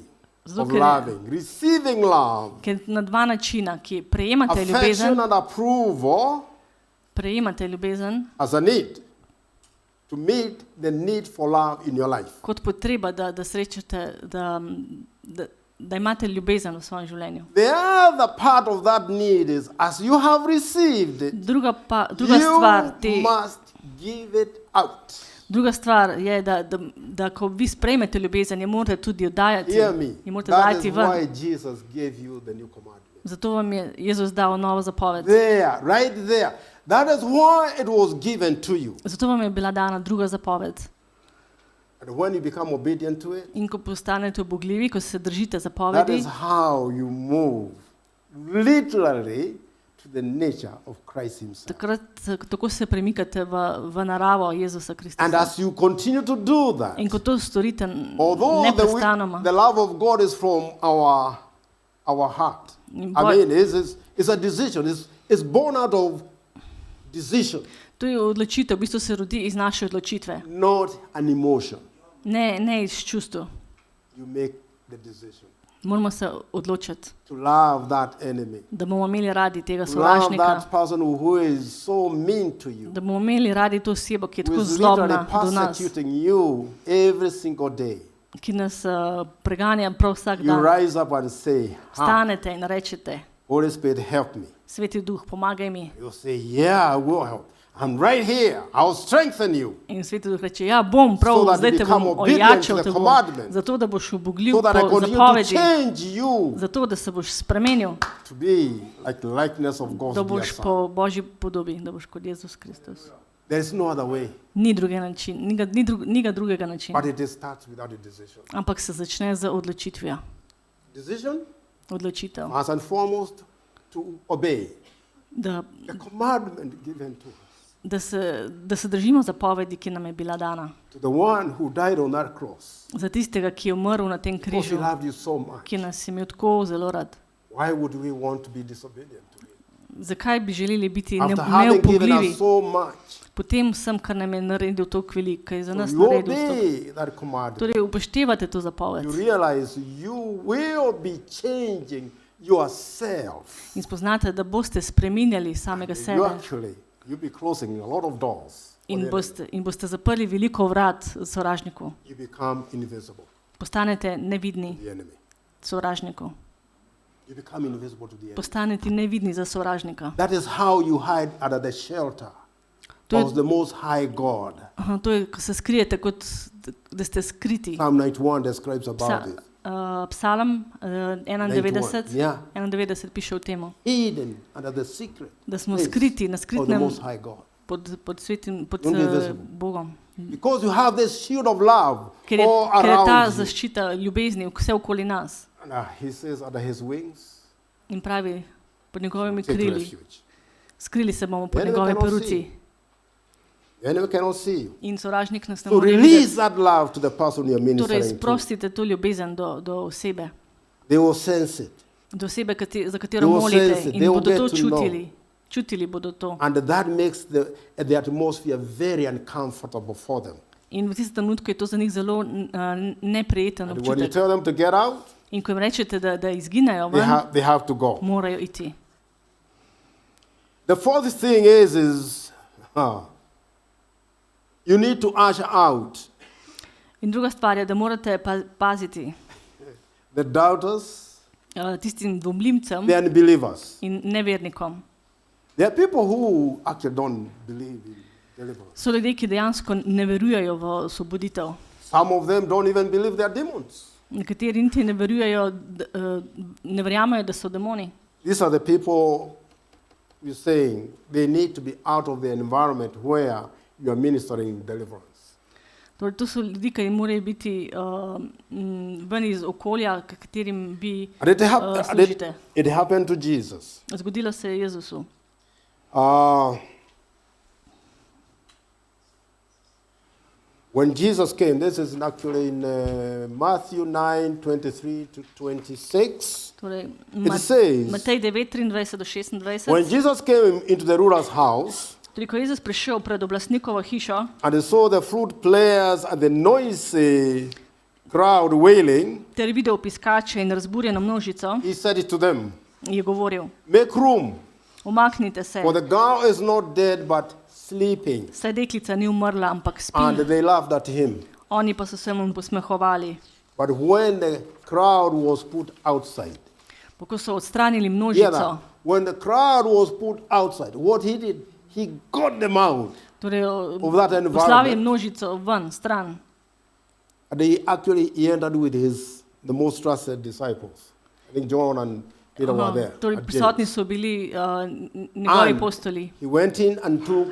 Zato, of ker- loving, receiving love, Ker na dva načina, ki prejemate affection ljubezen, and approval prejemate ljubezen as a need to meet the need for love in your life. kot potreba, da srečate, da imate ljubezen v svojem življenju. The other part of that need is as you have received it, Druga stvar, you must give it out. druga stvar je, da ko vi sprejmete ljubezen, je morate tudi oddajati. Hear me. Je morate That dajati is ven. why Jesus gave you the new commandment. Zato vam je Jezus dal novo zapoved. There, right there. That is why it was given to you. Zato vam je bila dana druga zapoved. And when you become obedient to it, In ko postanete ubogljivi, ko se držite that zapovedi, is how you move literally to the nature of Christ himself. tako se premikate v naravo Jezusa And Kristusa. as you continue to do that, In ko to storite although neprestanoma, the love of God is from our heart, In I mean, it's a decision. It's born out of decision, to je odločitev, v bistvu se rodi iz naše odločitve, not an emotion. ne iz čustev. You make the decision Moramo se odločiti, to love that enemy, da bomo imeli radi tega to love sovražnika, that person who is so mean to you, da bomo imeli radi to osebo, ki je who tako is zlobna literally do nas, persecuting you every single day. ki nas preganja prav vsak You dan. rise up and say, Stanete in rečete, Holy Spirit, help me. Sveti Duh, pomagaj mi. You say, yeah, I will help. I'm right here. I'll strengthen you. In Sveti Duh reče, ja, bom prav, So that zdaj you te become bom obedient ojačal, to the te bom, commandment. zato da boš ubogljiv So that I po continue to zapovedi, change you zato da se boš spremenil, to be like the likeness of God's da dear boš Son. po Božji podobi, da boš kot Jezus Kristus. There is no other way, Ni druge način, ni ga drugega načina, but it starts without a decision. ampak se začne z odločitvijo. Decision, Odločitev, first and foremost, to obey da, the commandment given to us, da se držimo zapovedi, ki nam je bila dana. to the one who died on that cross. Za tistega, ki je umrl na tem Because he križu, loved you so much. ki nas je imel tako zelo rad. Why would we want to be disobedient to him? Zakaj bi želeli biti After having given neupogljivi us so much, potem vsem, kar nam je naredil toliko veliko, kaj je za nas so you naredil toliko. obey that commandment. Torej upoštevate to zapoved You realize you will be changing yourself. in spoznate, da boste spreminjali samega sebe You'll be closing a lot of doors. on the enemy. in boste zaprli veliko vrat sovražniku. You become invisible Postanete nevidni to the enemy. sovražniku. You become invisible to the enemy. Postanete nevidni za sovražnika. That is how you hide under the shelter To je, of the Most High God. to je, ko se skrijete, kot da ste skriti. Psalm 91 describes about it. Psalm 91, Yeah. 91 piše o temu, Hidden under the secret da smo place skriti na of the skritnem Most High God. pod svetim, pod Don't be visible. Bogom. Because you have this shield of love Ker je all ta around you. zaščita ljubezni vse okoli nas. And he says under his wings, In pravi, pod njegovimi take krili, refuge. skrili se bomo pod Enemy njegove cannot peruci. see. The enemy cannot see you. In sovražnik nas ne So more release videti. that love to the person you're Torej, ministering to. sprostite to ljubezen do osebe, They will sense it. do osebe, za katero They will molite, sense it. in They will bodo get to to know. čutili. Čutili bodo to. And that makes the atmosphere very uncomfortable for them. In v tistem trenutku je to za njih zelo neprijeten And when you občutek. tell them to get out, In ko jim rečete, da izginejo ven, they have to go. morajo iti. The fourth thing is you need to usher out In druga stvar je, da morate paziti the doubters, tistim dvomljivcem the unbelievers. in nevernikom. There are people who actually don't believe in deliverance. So ljudje, ki dejansko ne verujejo v osvoboditev. Some of them don't even believe they're demons. Nekateri niti ne verujejo, ne verjamejo, da so demoni. These are the people we're saying they need to be out of the environment where you are ministering deliverance. Torej, to so ljudi, ki morajo biti ven iz okolja, katerim vi služite. It happened to Jesus. Zgodilo se je Jezusu. When Jesus came, this is actually in Matthew 9:23-26. Torej, It says, Matej 9:23-26. when Jesus came into the ruler's house, Torej, ko je Jezus prišel pred oblastnikovo hišo, and he saw the flute players and the noisy crowd wailing, ter videl piskače in razburjeno množico, he said it to them, je govoril: make room, umaknite se, for the girl is not dead but sleeping. saj deklica ni umrla, ampak And spi. they laughed at him. Oni pa so se mu posmehovali. But when the crowd was put outside, Ko so odstranili hear množico, that? When the crowd was put outside, what he did, he got them out. torej Of that environment. poslal je množico ven, stran. And he actually entered with the most trusted disciples. I think John and Peter were there. Torej, at prisotni James. so bili njegovi And apostoli. he went in and took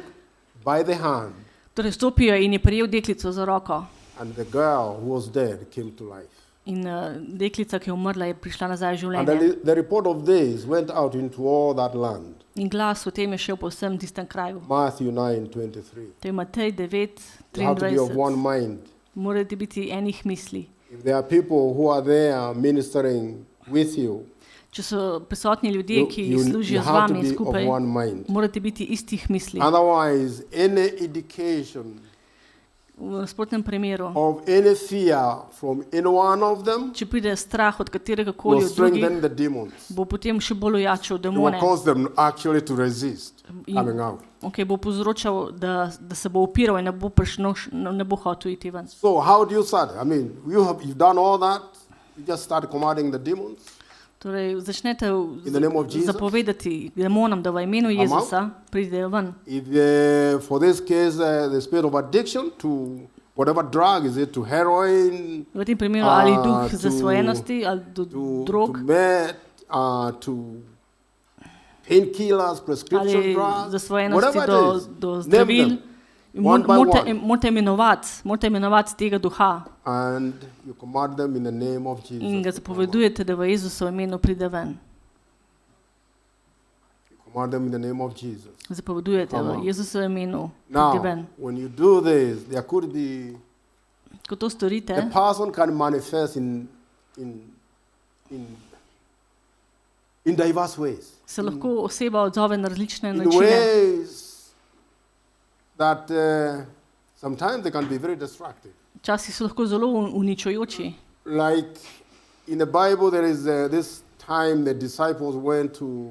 by the hand, Torej, stopijo in je prijel deklico za roko. and the girl who was dead came to life. In deklica, ki je umrla, je prišla nazaj v And življenje. the report of this went out into all that land. In glas o tem je šel po vsem tistem kraju. Matthew 9:23. To je Matej 9, You have to be of one 23. mind. Morate biti enih misli. If there are people who are there ministering with you, Če so prisotni ljudje, ki you služijo z have to vami be of skupaj, one mind. morate biti istih misli. Otherwise, any indication V nasprotnem primeru, of any fear from any one of them če pride strah od katerega koli will od drugih, strengthen the demons. bo potem še bolj ojačal It will demone. cause them actually to resist In- coming out. Okay, bo povzročal, da se bo upiral in ne bo hotel iti ven. So how do you start? I mean, you've done all that. You just start commanding the demons. Torej, začnete In the name of Jesus? zapovedati demonom, da v imenu Come Jezusa pridejo ven. If for this case, the spirit of addiction to whatever drug, is it to heroin, V tem primeru ali duh to- zasvojenosti ali do to drog meth, to painkillers, prescription ali drugs, zasvojenosti whatever do, it is, do name zdravil. them one by one. Morate imenovati tega duha and you command them in the name of Jesus. in ga to come out. zapovedujete, da v Jezusovo imenu pride ven. You command them in the name of Jesus. Zapovedujete Come v on. Jezusovem imenu pride ven. Now, when you do this, there could be Ko to storite, the person can manifest in diverse ways. se lahko oseba odzove na različne In načine. ways that sometimes they can be very destructive. Včasih so lahko zelo uničujoči. Like in the Bible, there is this time the disciples went to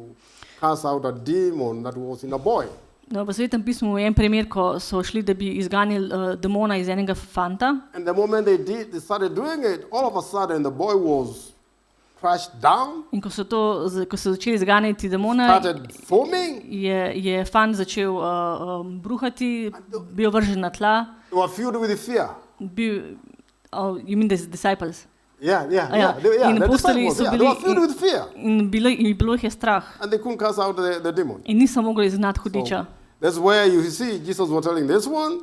cast out a demon that was in a boy. No, v Svetem pismu je en primer, ko so šli, da bi izganjali demona iz enega fanta. And the moment they started doing it, all of a sudden the boy was crashed down, In ko so začeli izganjati demona, started foaming. je fant začel bruhati, bil vržen na tla. They were filled with fear. You mean the disciples? Yeah. In The apostoli disciples, so they were filled bili with fear. in bilo jih je strah And they couldn't cast out the demon. in niso mogli izgnati hudiča. That's where you see Jesus was telling this one.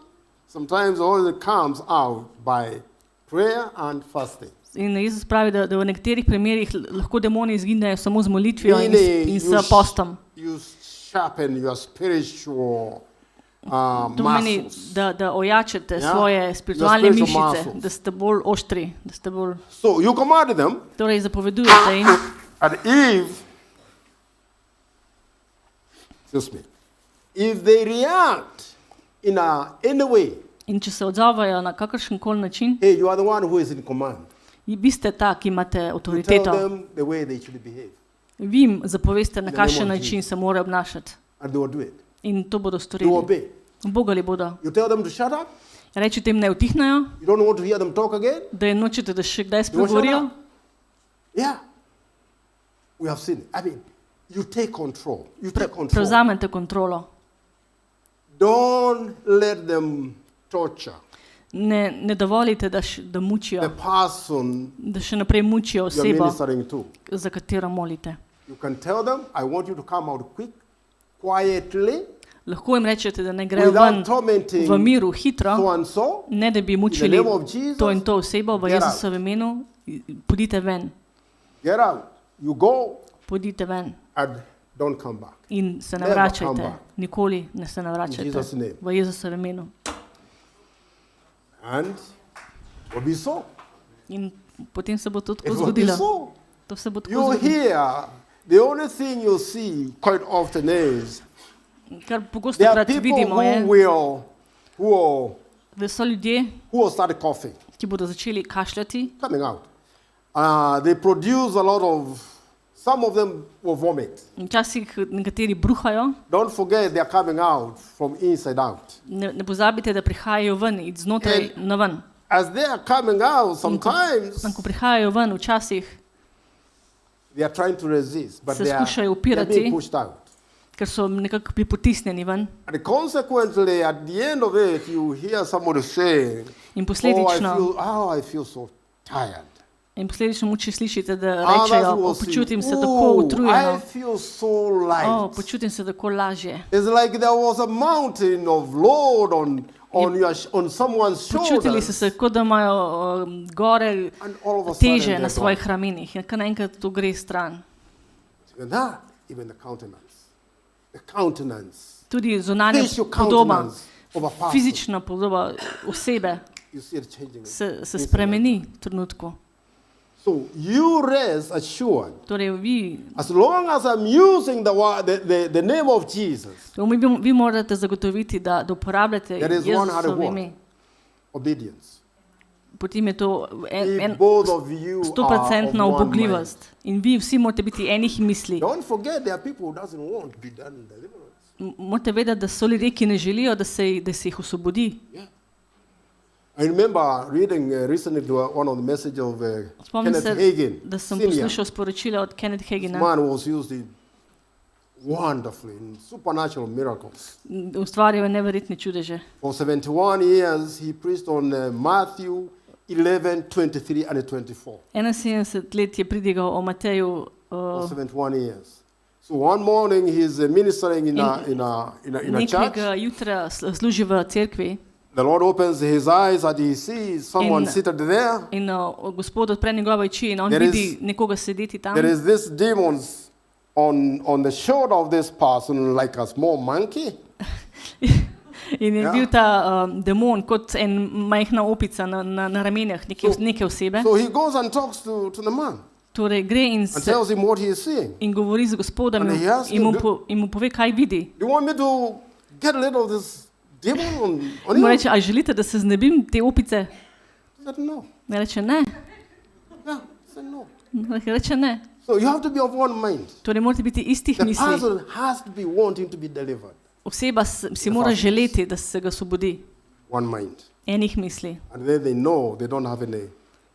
Sometimes all it comes out by prayer and fasting. In Jezus pravi, da v nekaterih primerih lahko demoni izginejo samo z molitvijo Meaning in s postom. you sharpen your spiritual To pomeni, muscles. da ojačate Ja. svoje spiritualne Your spiritual mišice, muscles. da ste bolj oštri, da ste bolj, So you command them, torej zapovedujete jim. and if they react in any way, In če se odzovajo na kakršen koli način, hey, you are the one who is in command. vi ste ta, ki imate You tell avtoriteto. them the way they should behave, Vi jim zapoveste, na In the name kakšen of način Jesus. se morajo obnašati. and they will do it. In to bodo They will storili. obey. Bogali bodo. You tell them to shut up. Rečete jim, ne utihnajo, You don't want to hear them talk again. da je nočete, da še kdaj You will shut spregovorijo. up. Yeah, we have seen it. I mean, you take control. You take control. Prevzamete kontrolo. Don't let them torture Ne dovolite, da the mučijo, person da še naprej mučijo you're osebo, ministering to. za katero molite. You can tell them, I want you to come out quick. quietly, Lahko jim rečete, da ne grejo without ven tormenting v miru hitro, so and so. ne da bi In the mučili name of Jesus, to in to osebo v get out. Jezusovem imenu, pojdite ven, Get out. You go pojdite ven and don't come back. in se ne Never come vračajte, back. nikoli ne se ne vračajte In Jesus' name. v Jezusovem imenu. And it will be so. In potem se bo to It tako will be zgodilo. so. To se bo tako You zgodilo. hear, the only thing you see quite often is Kar pogosto there are krat people vidimo je, who da so ljudje, will start coughing, ki bodo začeli kašljati, coming out. They produce a lot of, some of them will vomit. včasih nekateri bruhajo. Don't forget they are coming out from inside out. Ne pozabite, da prihajajo ven, iz znotraj na ven. As they are coming out, sometimes Ko prihajajo ven, včasih, they are trying to resist, but Se they are skušajo being upirati. pushed out. ker so nekako pripotisnjeni ven. And consequently, at the end of it, you hear somebody say, In posledično, I feel so tired. muči slišite, da Others rečejo, will say, počutim se tako "Ooh, I utrujeno, feel so light. počutim se tako lažje. It's like there was a mountain of load on someone's Počutili shoulders. so se, kot da imajo gore And all of a sudden teže na they're svojih ramenih. In kar naenkrat to gre stran. gone. And even the countenance. The countenance. Tudi zunanja Facial podoba, countenance of a person. fizična podoba osebe You see it changing. se spremeni v trenutku. So you rest assured. Torej vi, As long as I'm using the name of Jesus, vi morate zagotoviti, da uporabljate there is one other Jezusovo word. ime. Obedience. Potem je to If both of you are 100% of one ubogljivost. In vi vsi morate biti enih misli. mind. Don't forget there are people who doesn't want to be done deliverance. Morate vedeti, da so ljudje, ki ne želijo, da se jih osvobodi. Yeah. I remember reading recently one of the messages of Spomnim Kenneth se, Hagin, da sem senior. poslušal sporočila od Kenneth This Hagina. man was used in wonderfully in supernatural miracles. Ustvarjal je neverjetne čudeže. For 71 years, he preached on Matthew 11, 23 and 24. 71 let je pridigal o Mateju. For 71 years. So one morning he's ministering in a church. Nekega jutra služi v cerkvi The Lord opens his eyes and he sees someone seated there. in Gospod odpre njegove oči in on There is- vidi nekoga sedeti tam. There is this demons on the shoulder of this person like a small monkey. In je Ja. bil ta demon kot en majhna opica na ramenjah neke osebe. So he goes and talks to the man Torej gre in, and tells him what he is seeing. in govori z Gospodom And he asks in him, mu pove, kaj vidi. You want me to get rid of this demon on In mu you? reče, a želite, da se znebim te opice? He said, no. Ne reče ne. Yeah, he said, no. Reče ne. So you have to be of one mind. Torej morate biti istih The misli. person has to be wanting to be delivered. Oseba si mora želeti, da se ga osvobodi. One mind. Enih misli. And then they know they don't have any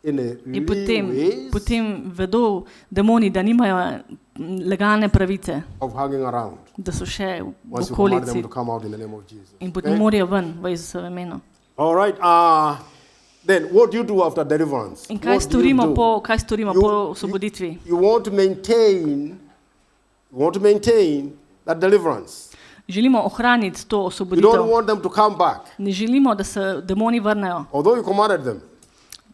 In leeways potem vedo demoni, da nimajo legalne pravice, of hanging around da so še v once you command them okolici to come out in the name of Jesus. in potem morajo ven v Jezusovem imenu. All right. Then what do you do after deliverance? In kaj What do you storimo do? po osvoboditvi? You want to maintain that deliverance. Želimo ohraniti to You don't osvoboditev. want them to come back, Ne želimo, da se demoni vrnejo although you commanded them.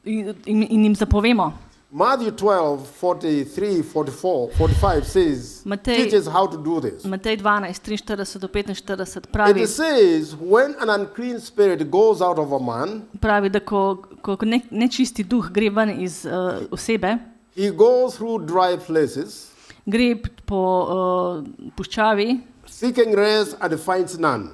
in jim zapovemo. Matthew 12, 43, 44, 45 says, Matej- teaches how to do this. Matej 12, 43 do 45 It says, when an unclean spirit goes out of a man, pravi, da ko nečisti duh gre ven iz osebe, he goes through dry places, gre po puščavi, seeking rest and finds none.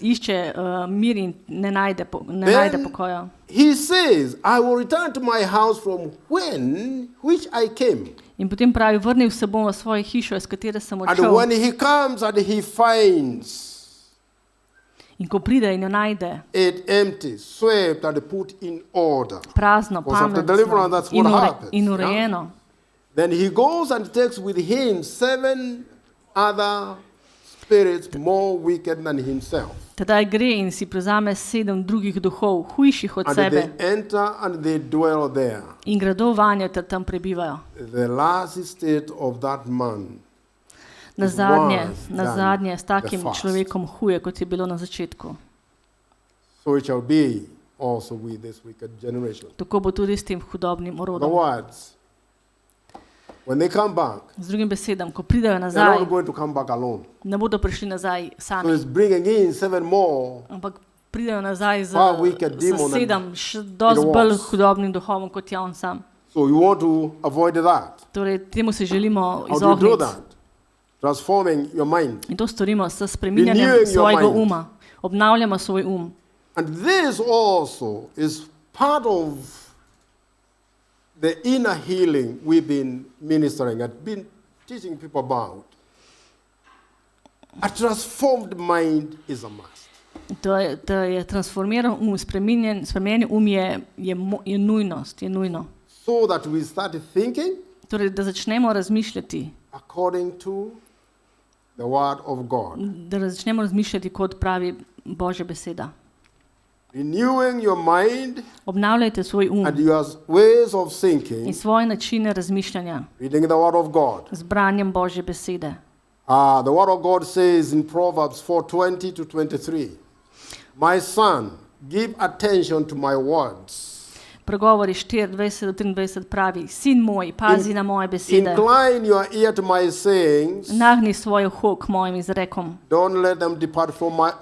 išče mir in ne najde Then pokoja. he says, I will return to my house from which I came. In potem pravi, vrnil se bom v svojo hišo, iz katere sem And odšel. when he comes and he finds In ko pride in jo najde, it empty, swept and put in order, prazno, Because after deliverance, that's pametno what happens, in yeah? urejeno. then he goes and takes with him 7 other spirits more wicked than himself. Tedaj gre in si prevzame 7 drugih duhov, hujših od And sebe, they enter and they dwell there. in gredo vanjo ter tam prebivajo. The last state of that man nazadnje s takim the first. človekom huje, kot je bilo na začetku. So it shall be also with this wicked generation. Tako bo tudi s tem hudobnim In other orodom. words, when they come back, Z drugim besedam, ko pridejo they're nazaj, not going to come back alone. ne bodo prišli nazaj So sami, it's bringing in 7 more. ampak pridejo nazaj z Far wicked demon and 7 še dosti it bolj was. hudobnim duhovom, kot je on sam. So you want to avoid that. Torej, temu se želimo How do you do izogniti. that? Transforming your mind. In to storimo s spreminjanjem Renewing your svojega mind. uma. Obnavljamo svoj um. And this also is part of the inner healing we've been ministering and been teaching people about. A transformed mind is a must. Da je transformiran um, spremenjen um je nujnost, je nujno. So that we start thinking Torej, da začnemo razmišljati, according to the word of God. da začnemo razmišljati, kot pravi Božja beseda. Renewing your mind Obnavljajte svoj um and your ways of in thinking, svoje načine razmišljanja reading the word of God. z branjem Božje besede. The word of God says in Proverbs 4:20 to 23, "My son, give attention to my words. Pregovori 4:20 do 23 pravi: Sin moj, pazi na moje besede. Incline your ear to my sayings. Nagni svoj uho k mojim izrekom. Don't let them depart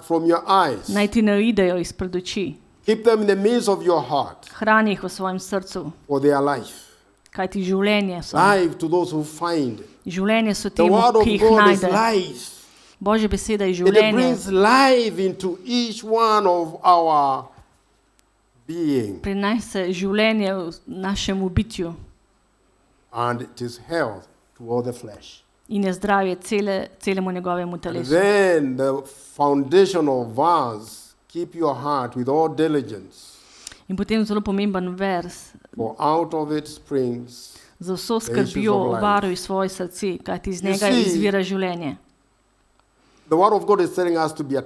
from your eyes. Naj ti ne uidejo izpred oči. Keep them in the midst of your heart, Hrani jih v svojem srcu, for they are life. kajti življenje so. Life to those who find. Življenje so The temu, word of ki jih God is najde. life. Božja beseda je It življenje. brings life into each one of our being. Prinese življenje v našemu bitju And it is health to all the flesh. in je zdravje celemu njegovemu And telesu. then the foundational verse, keep your heart with all diligence, In potem zelo pomemben vers: for out of it springs. za vso issues of skrbjo life. varuj svoje srce, kajti iz You njega see, izvira življenje. The word of God is telling us to be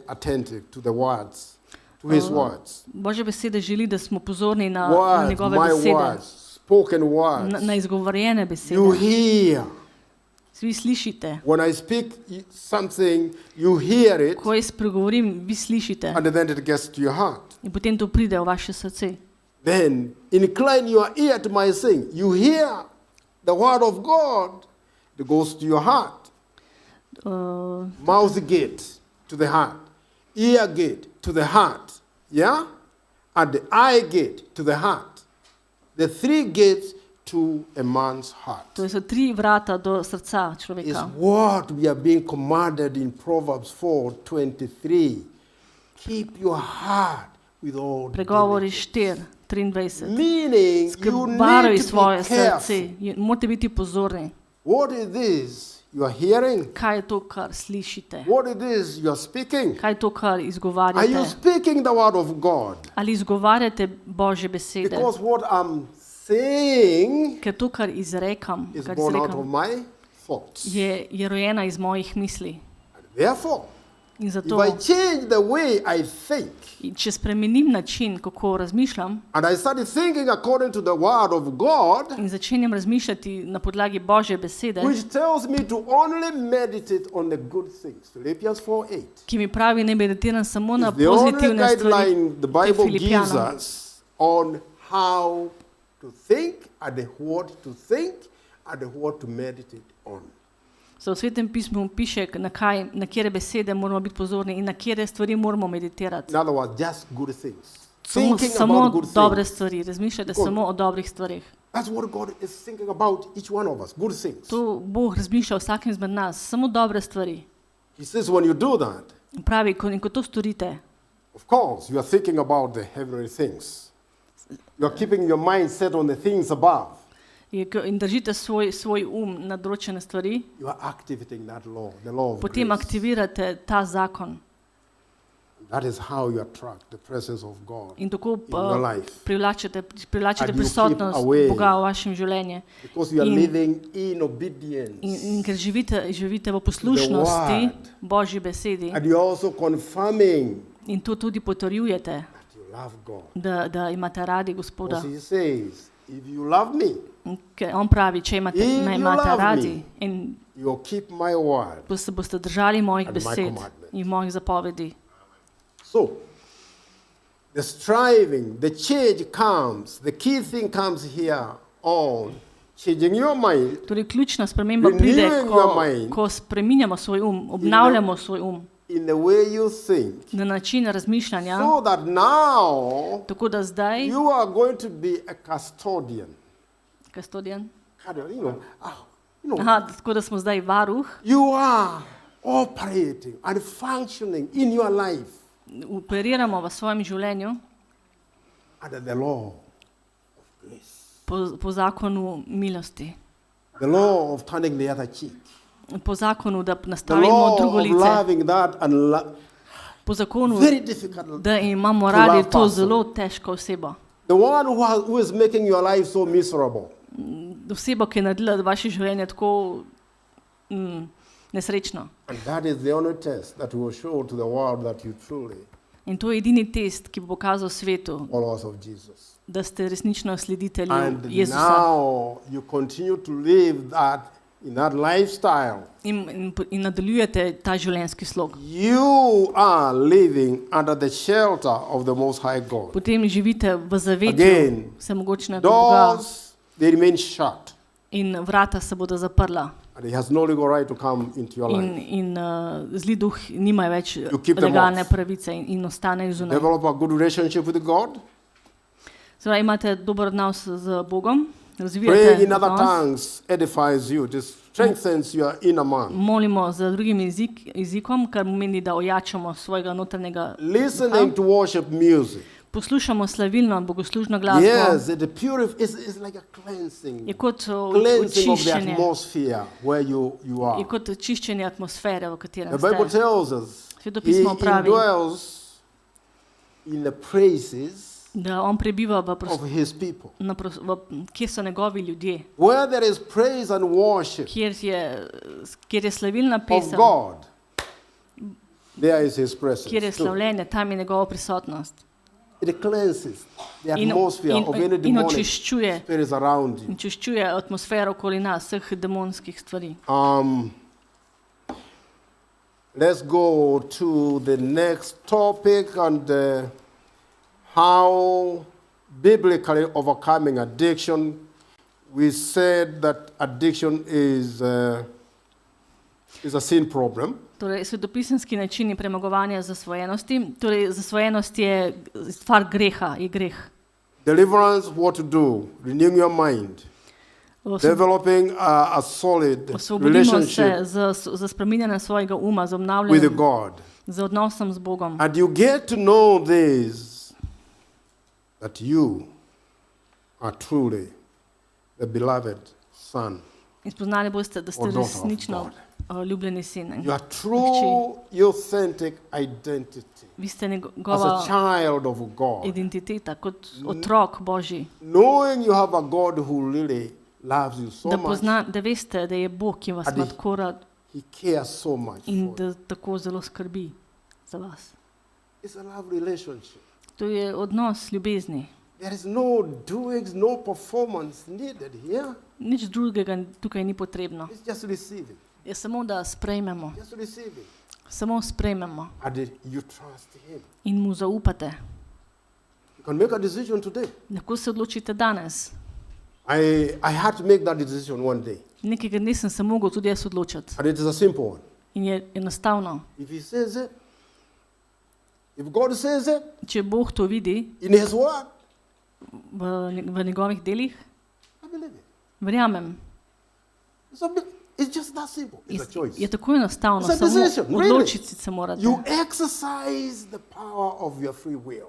attentive to the words, to his words. Božja beseda želi, da smo pozorni na Words, njegove my besede, words, spoken words. na izgovorjene You besede. hear. Vi slišite. When I speak something, you hear it, Ko jaz spregovorim, vi slišite. and then it gets to your heart. In potem to pride v vaše srce. Then incline your ear to my saying. You hear the word of God, it goes to your heart. Mouth gate to the heart, ear gate to the heart, yeah, and the eye gate to the heart. The 3 gates to a man's heart To so 3 vrata do srca is človeka. what we are being commanded in Proverbs 4:23. Keep your heart with all Pregovori diligence. 4:23. Meaning you Varuj need to svoje be careful. srce. Morate biti pozorni. What is this you are hearing? Kaj je to, kar slišite? What is this you are speaking? Kaj je to, kar Are you izgovarjate? speaking the word of God? Ali izgovarjate Božje besede? Because what I'm saying Ker to, kar izrekam, is born out of izrekam my thoughts. je rojena iz mojih misli. And therefore, In if zato, I change the way I think, če spremenim način, kako razmišljam, and I started thinking according to the word of God, in začenjam razmišljati na podlagi Božje besede, which tells me to only meditate on the good things. Philippians 4:8. ki mi pravi, ne meditiram samo na It's the only pozitivne stvari, guideline the Bible gives Filipijanom. us on how to think and what to think and what to meditate on. So v Svetem pismu piše, na kere besede moramo biti pozorni in na kere stvari moramo meditirati. In other words, just good things. Thinking Samo about good dobre things. stvari, razmišljate Good. samo o dobrih stvarih. That's what God is thinking about each one of us. Good things. To Bog razmišlja o vsakem izmed nas, samo dobre stvari. He says when you do that, In pravi, ko to storite, of course, you are thinking about the heavenly things. You are keeping your mind set on the things above. in držite svoj na določene stvari, You are activating that law, the law of potem grace. aktivirate ta zakon. That is how you attract the presence of God In tako in your life. privlačite And you prisotnost keep away. Boga v vašem življenju. Because you are In- living in obedience. In ker živite v poslušnosti word. Božji besedi And you're also confirming in to tudi potrjujete, that you love God. da imate radi Gospoda. Because he says, if you love me, Ker on pravi, če If me you imate love radi me, in you will keep my word. se boste držali mojih And my besed commandments. in mojih zapovedi. So, the striving, the change comes, the key thing comes here on changing your mind Torej, ključna sprememba pride, Renewing your ko, mind. ko spreminjamo svoj obnavljamo svoj in the way you think, na način razmišljanja, so that now tako da zdaj, you are going to be a custodian. kastodijan, tako da smo zdaj varuh, You are operating and functioning in your life operiramo v svojem življenju under the law of grace, po zakonu milosti, the law of turning the other cheek, po zakonu, da the nastavimo law drugo of lice, loving that and po zakonu, very difficult. da imamo to radi love to person. zelo težko osebo. The one who is making your life so miserable. Osebo, ki je naredila vaše življenje tako nesrečno. And that is the only test that will show to the world that you truly In to je edini test, ki bo pokazal svetu, followers of Jesus. da ste resnično sleditelji And Jezusa. now you continue to live that in that lifestyle. In nadaljujete ta življenjski slog. You are living under the shelter of the Most High God. Potem živite v zavetju Again, vsemogočnega Boga doors, they remain shut. in vrata se bodo zaprla. And he has no legal right to come into your life. In zli duh nima več keep them legalne off. pravice in ostanejo zunaj. Develop a good relationship with God. Zdaj imate dober odnos z Bogom, Praying razvijate in other odnos. tongues edifies you. It strengthens your inner man. Molimo z drugim jezikom, kar pomeni, da ojačamo svojega notranjega Listening to worship music. poslušamo slavilno bogoslužno glasbo. Yes, it's like a cleansing. Je kot Cleansing of the očiščenje. atmosphere where you Je are. kot čiščenje atmosfere, v katerem The Bible ste. tells us he Svetopismo pravi, indwells in the praises da on prebiva of his people. kjer so njegovi ljudje, Where there is praise and worship kjer je slavilna of pesem, God, there is his kjer je presence. too. slavljenje, tam je njegova prisotnost. It cleanses the In- atmosphere in- of any in demonic očiščuje. spirits around you. In čiščuje atmosfero okoli nas, vseh demonskih stvari. Let's go to the next topic and how biblically overcoming addiction. We said that addiction is a sin problem. Torej, svetopisemski načini premagovanja zasvojenosti. Torej, zasvojenost je stvar greha, je greh. Deliverance, what to do? Renewing your mind. Developing a solid Osvobodimo se relationship za spreminjanje svojega uma, za with obnavljanje, God. z odnosom z Bogom. And you get to know this, that you are truly the beloved son. In spoznali boste, da ste Or daughter of resnično ljubljeni sin. in Your hči. true authentic identity Vi ste as a njegova child of God. identiteta kot otrok Božji. Knowing you have a God who really loves you so much, Da veste, da je Bog, ki vas And ima tako rad He cares so much in for you. da tako zelo skrbi za vas. It's a love relationship. To je odnos ljubezni. There is no doings, no performance needed here. Nič drugega tukaj ni potrebno. It's just receiving. Je samo, da sprejmemo. Just receiving. Samo sprejmemo And you trust Him. in mu zaupate. You can make a decision today. Lahko se odločite danes. I had to make that decision one day. Nekega dne sem se mogel tudi jaz odločiti. And it is a simple one. In je enostavno. If He says it, if God says it Če Bog to vidi in His word, v njegovih delih, I believe it. verjamem. It's just that simple. It's a choice. Je tako enostavno, It's a decision, samo really. odločiti se morate. You exercise the power of your free will.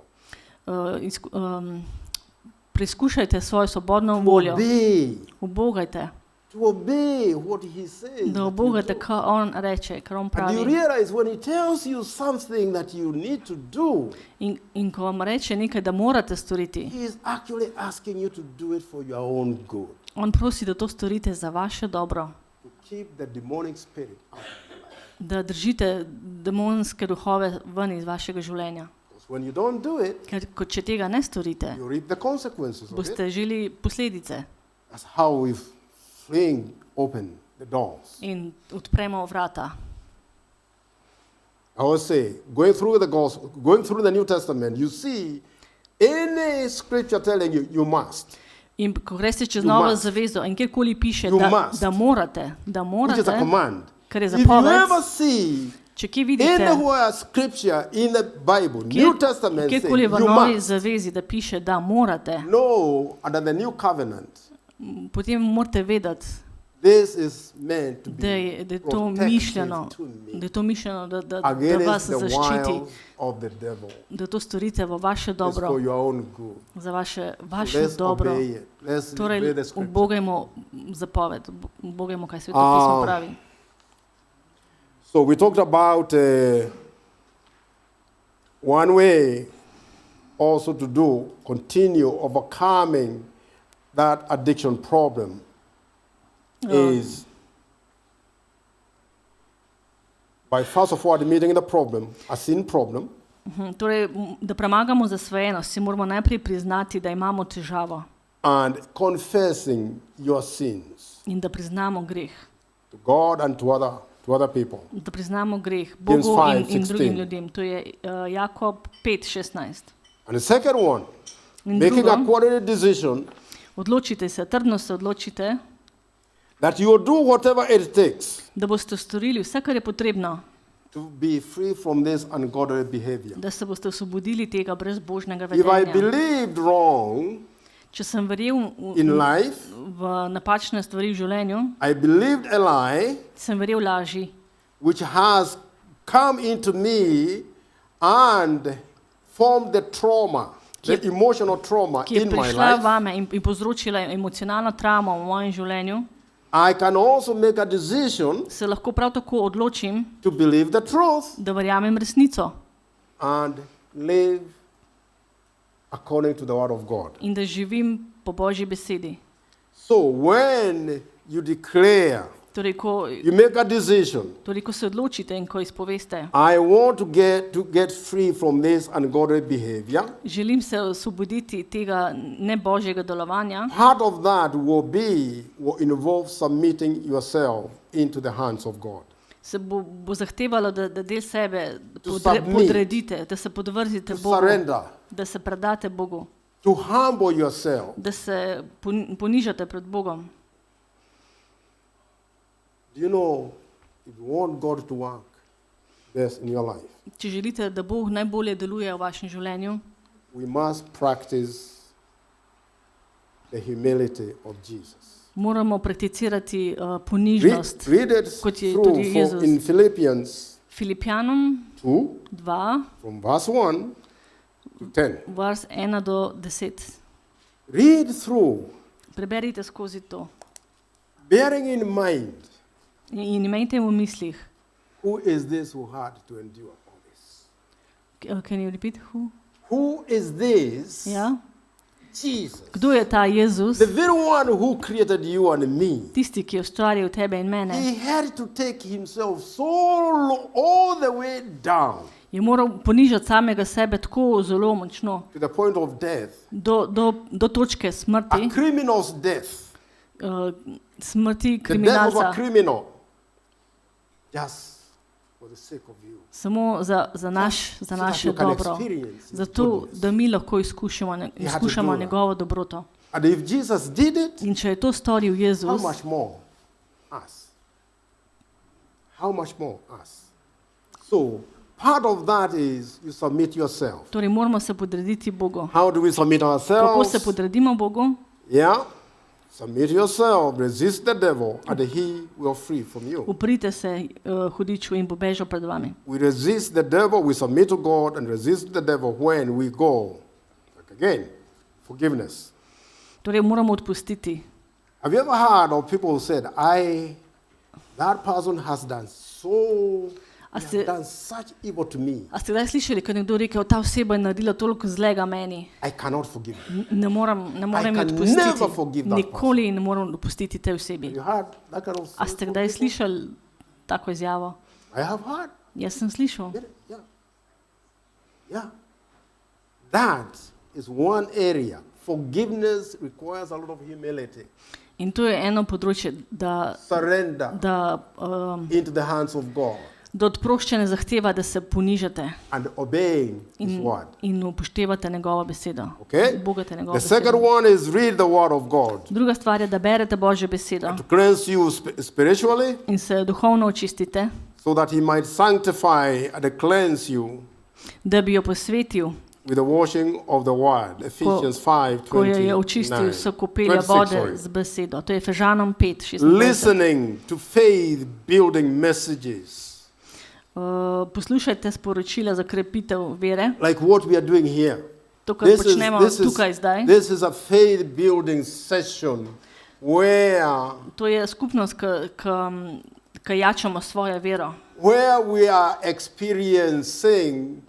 Preizkušajte svojo svobodno voljo. Obey. Ubogajte. To obey what He says. Da ubogajte, kar on reče, kar on And you pravi. realize when He tells you something that you need to do, In ko vam reče nekaj, da morate storiti, He is actually asking you to do it for your own good. on prosi, da to storite za vaše dobro. To keep the demonic spirit out of your life. Da držite demonske duhove ven iz vašega življenja. To When you don't do it, Ker če tega ne storite, you reap the consequences of it. boste želi posledice That's how we fling open the doors. in odpremo vrata. I always say, going through the gospel, going through the New Testament, you see any scripture telling you, you must, In ko greste čez You novo must. zavezo in kjerkoli piše, You da must. da which is a morate, command. kar je If you zapoved, ever see če kje vidite, anywhere scripture in the Bible, New Testament saying kjerkoli v you novi must, zavezi, da piše, da morate, no, under the new covenant, potem morate vedeti, this is meant to da je be to protective mišljeno, to me da je to mišljeno, da vas against the zaščiti, wiles of the devil. da to storite v vaše It's dobro, for your own good. za vaše So let's dobro. obey it. Let's obey Torej, the scripture. ubogajmo zapoved, ubogajmo, kaj Svetopismo pravi. So we talked about one way also to do, continue overcoming that addiction problem is by first of all admitting the problem, a sin problem, Torej, da premagamo zasvojenost, si moramo najprej priznati, da imamo težavo and confessing your sins in da priznamo greh. to God and to other people. Da priznamo greh James Bogu 5, in drugim 16. ljudem. To je Jakob 5:16. And the second one, In making a drugo, quality decision odločite se, trdno se odločite, that you will do whatever it takes da boste storili vse, kar je potrebno, to be free from this ungodly behavior. da se boste osvobodili tega brezbožnega If I vedenja. believed wrong Če sem verjel in life, v napačne stvari v življenju, I believed a lie sem verjel laži, which has come into me and formed the trauma, the emotional trauma ki je in my prišla life. vame in povzročila emocionalno travmo v mojem življenju, I can also make a decision se lahko prav tako odločim, to believe the truth da verjamem resnico and live according to the word of God. in da živim po Božji besedi. So when you declare, Torej, you make a decision, ko se odločite in ko izpoveste, I want to get free from this ungodly behavior. želim se osvoboditi tega nebožjega delovanja, Part of that will involve submitting yourself into the hands of God. se bo zahtevalo, da del sebe submit. podredite, da se podvrzite To Bogu, surrender, da se predate Bogu, to humble yourself. da se ponižate pred Bogom. Do you know, if you want God to work best in your life, Če želite, da Bog najbolje deluje v vašem življenju, we must practice the humility of Jesus. moramo prakticirati ponižnost. Read it kot je through tudi Jezus. in Philippians Filipjanom 2, 2, from verse 1 to 10. vers 1 do 10. Read through, Preberite skozi to. bearing in mind, In imejte v mislih. who is this who had to endure all this? Can you repeat who? Who is this? Ja? Jesus. Kdo je ta Jezus? The very one who created you and me. Tisti, ki je ustvaril tebe in mene. He had to take himself so low, all the way down Je moral ponižati samega sebe tako zelo močno. to the point of death, Do točke a smrti. criminal's death, Smrti the death of a kriminalca. criminal, just for the sake of you. Samo za that naše you can dobro. experience his Zato, goodness. da mi lahko He had to izkušamo do that. njegovo dobroto. And if Jesus did it, In če je to storil how Jezus, much more us? How much more us? So, part of that is you submit yourself. torej moramo se podrediti Bogu. How do we submit Kako se ourselves? podredimo Bogu? Yeah. Submit yourself, resist the devil, and he will free from you. Uprite se hudiču in bo bežal pred vami. We resist the devil, we submit to God, and resist the devil when we go. Like again, forgiveness. Torej moramo odpustiti. Have you ever heard of people who said, that person has done done such evil to me, A ste kdaj slišali, ko je nekdo rekel, ta oseba je naredila toliko zlega meni, I cannot forgive him. ne morem I ji can never odpustiti. forgive that Nikoli ne morem odpustiti tej osebi. You heard that kind of A ste kdaj slišali tako izjavo? I have heard. Jaz sem slišal. Yeah. Yeah. That is one area. Forgiveness requires a lot of humility. In to je eno področje, da Surrender into the hands of God da odproščanje zahteva, da se ponižate and obeying His word. in upoštevate njegovo besedo. Okay? Ubogate njegovo The second besedo. one is read the word of God Druga stvar je, da berete Božjo besedo to cleanse you spiritually, in se duhovno očistite, so that He might sanctify and cleanse you da bi jo posvetil, with the washing of the word. Ephesians 5, ko jo je očistil s kopelja 26, vode sorry. z besedo. To je Efežanom 5:26. Listening to faith building messages Poslušajte sporočila za krepitev vere, like what we are doing here. to, kar počnemo tukaj zdaj. This is a faith building session where To je skupnost, ki jačamo svojo vero, we are experiencing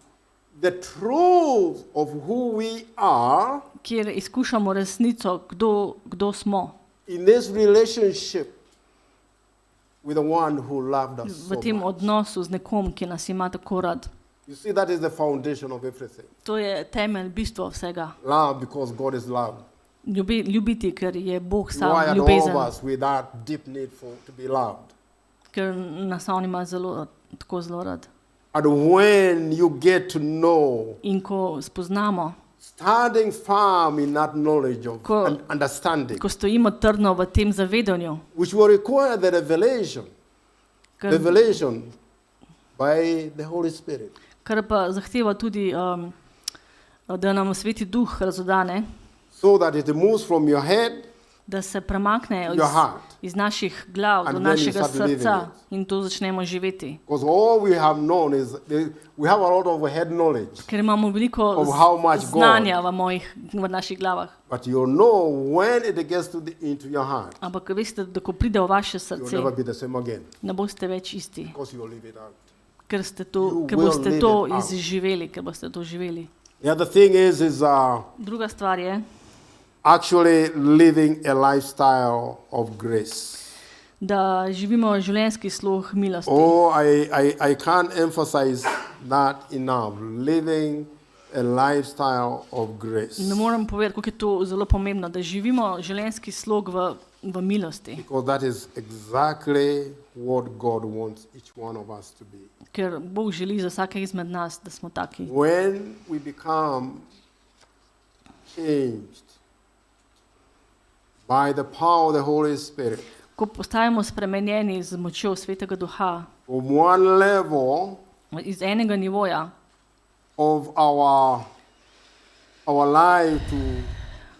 the truth of who we are kjer izkušamo resnico, kdo smo in this relationship with the one who loved us v so tem much. odnosu z nekom, ki nas ima tako rad. You see, that is the foundation of everything. To je temelj, bistvo vsega. Love because God is love. Ljubiti, ker je Bog Wired sam all ljubezen, of us with that deep need to be loved. ker nas on ima tako zelo rad. And when you get to know, In ko spoznamo, standing firm in that knowledge of Ko- understanding, ko stojimo trdno v tem zavedanju, which will require the kar by the Holy Spirit. kar pa zahteva tudi, da nam Sveti Duh razodane, So that it moves from your head da se premakne to your heart. iz naših glav And do then you našega start living srca in to začnemo živeti. Because all we have known is we have a lot of head knowledge. Ker imamo veliko Of how much znanja v naših glavah. But you know when it gets into your heart, Ampak veste, da ko pride v vaše you'll srce, never be the same again. ne boste več isti, Because you'll live it out. ker You boste will to live it out. izživeli, ker boste to živeli. The other thing is Druga stvar je, actually living a lifestyle of grace. da živimo življenjski slog milosti. Oh, I can't emphasize that enough. Living a lifestyle of grace. Ne morem povedati, koliko je to zelo pomembno, da živimo življenjski slog v milosti. Because that is exactly what God wants each one of us to be. Ker Bog želi za vsakega izmed nas, da smo taki. When we become changed by the power of the Holy Spirit, Ko postajamo spremenjeni z močjo Svetega Duha, from one level iz enega nivoja of our life to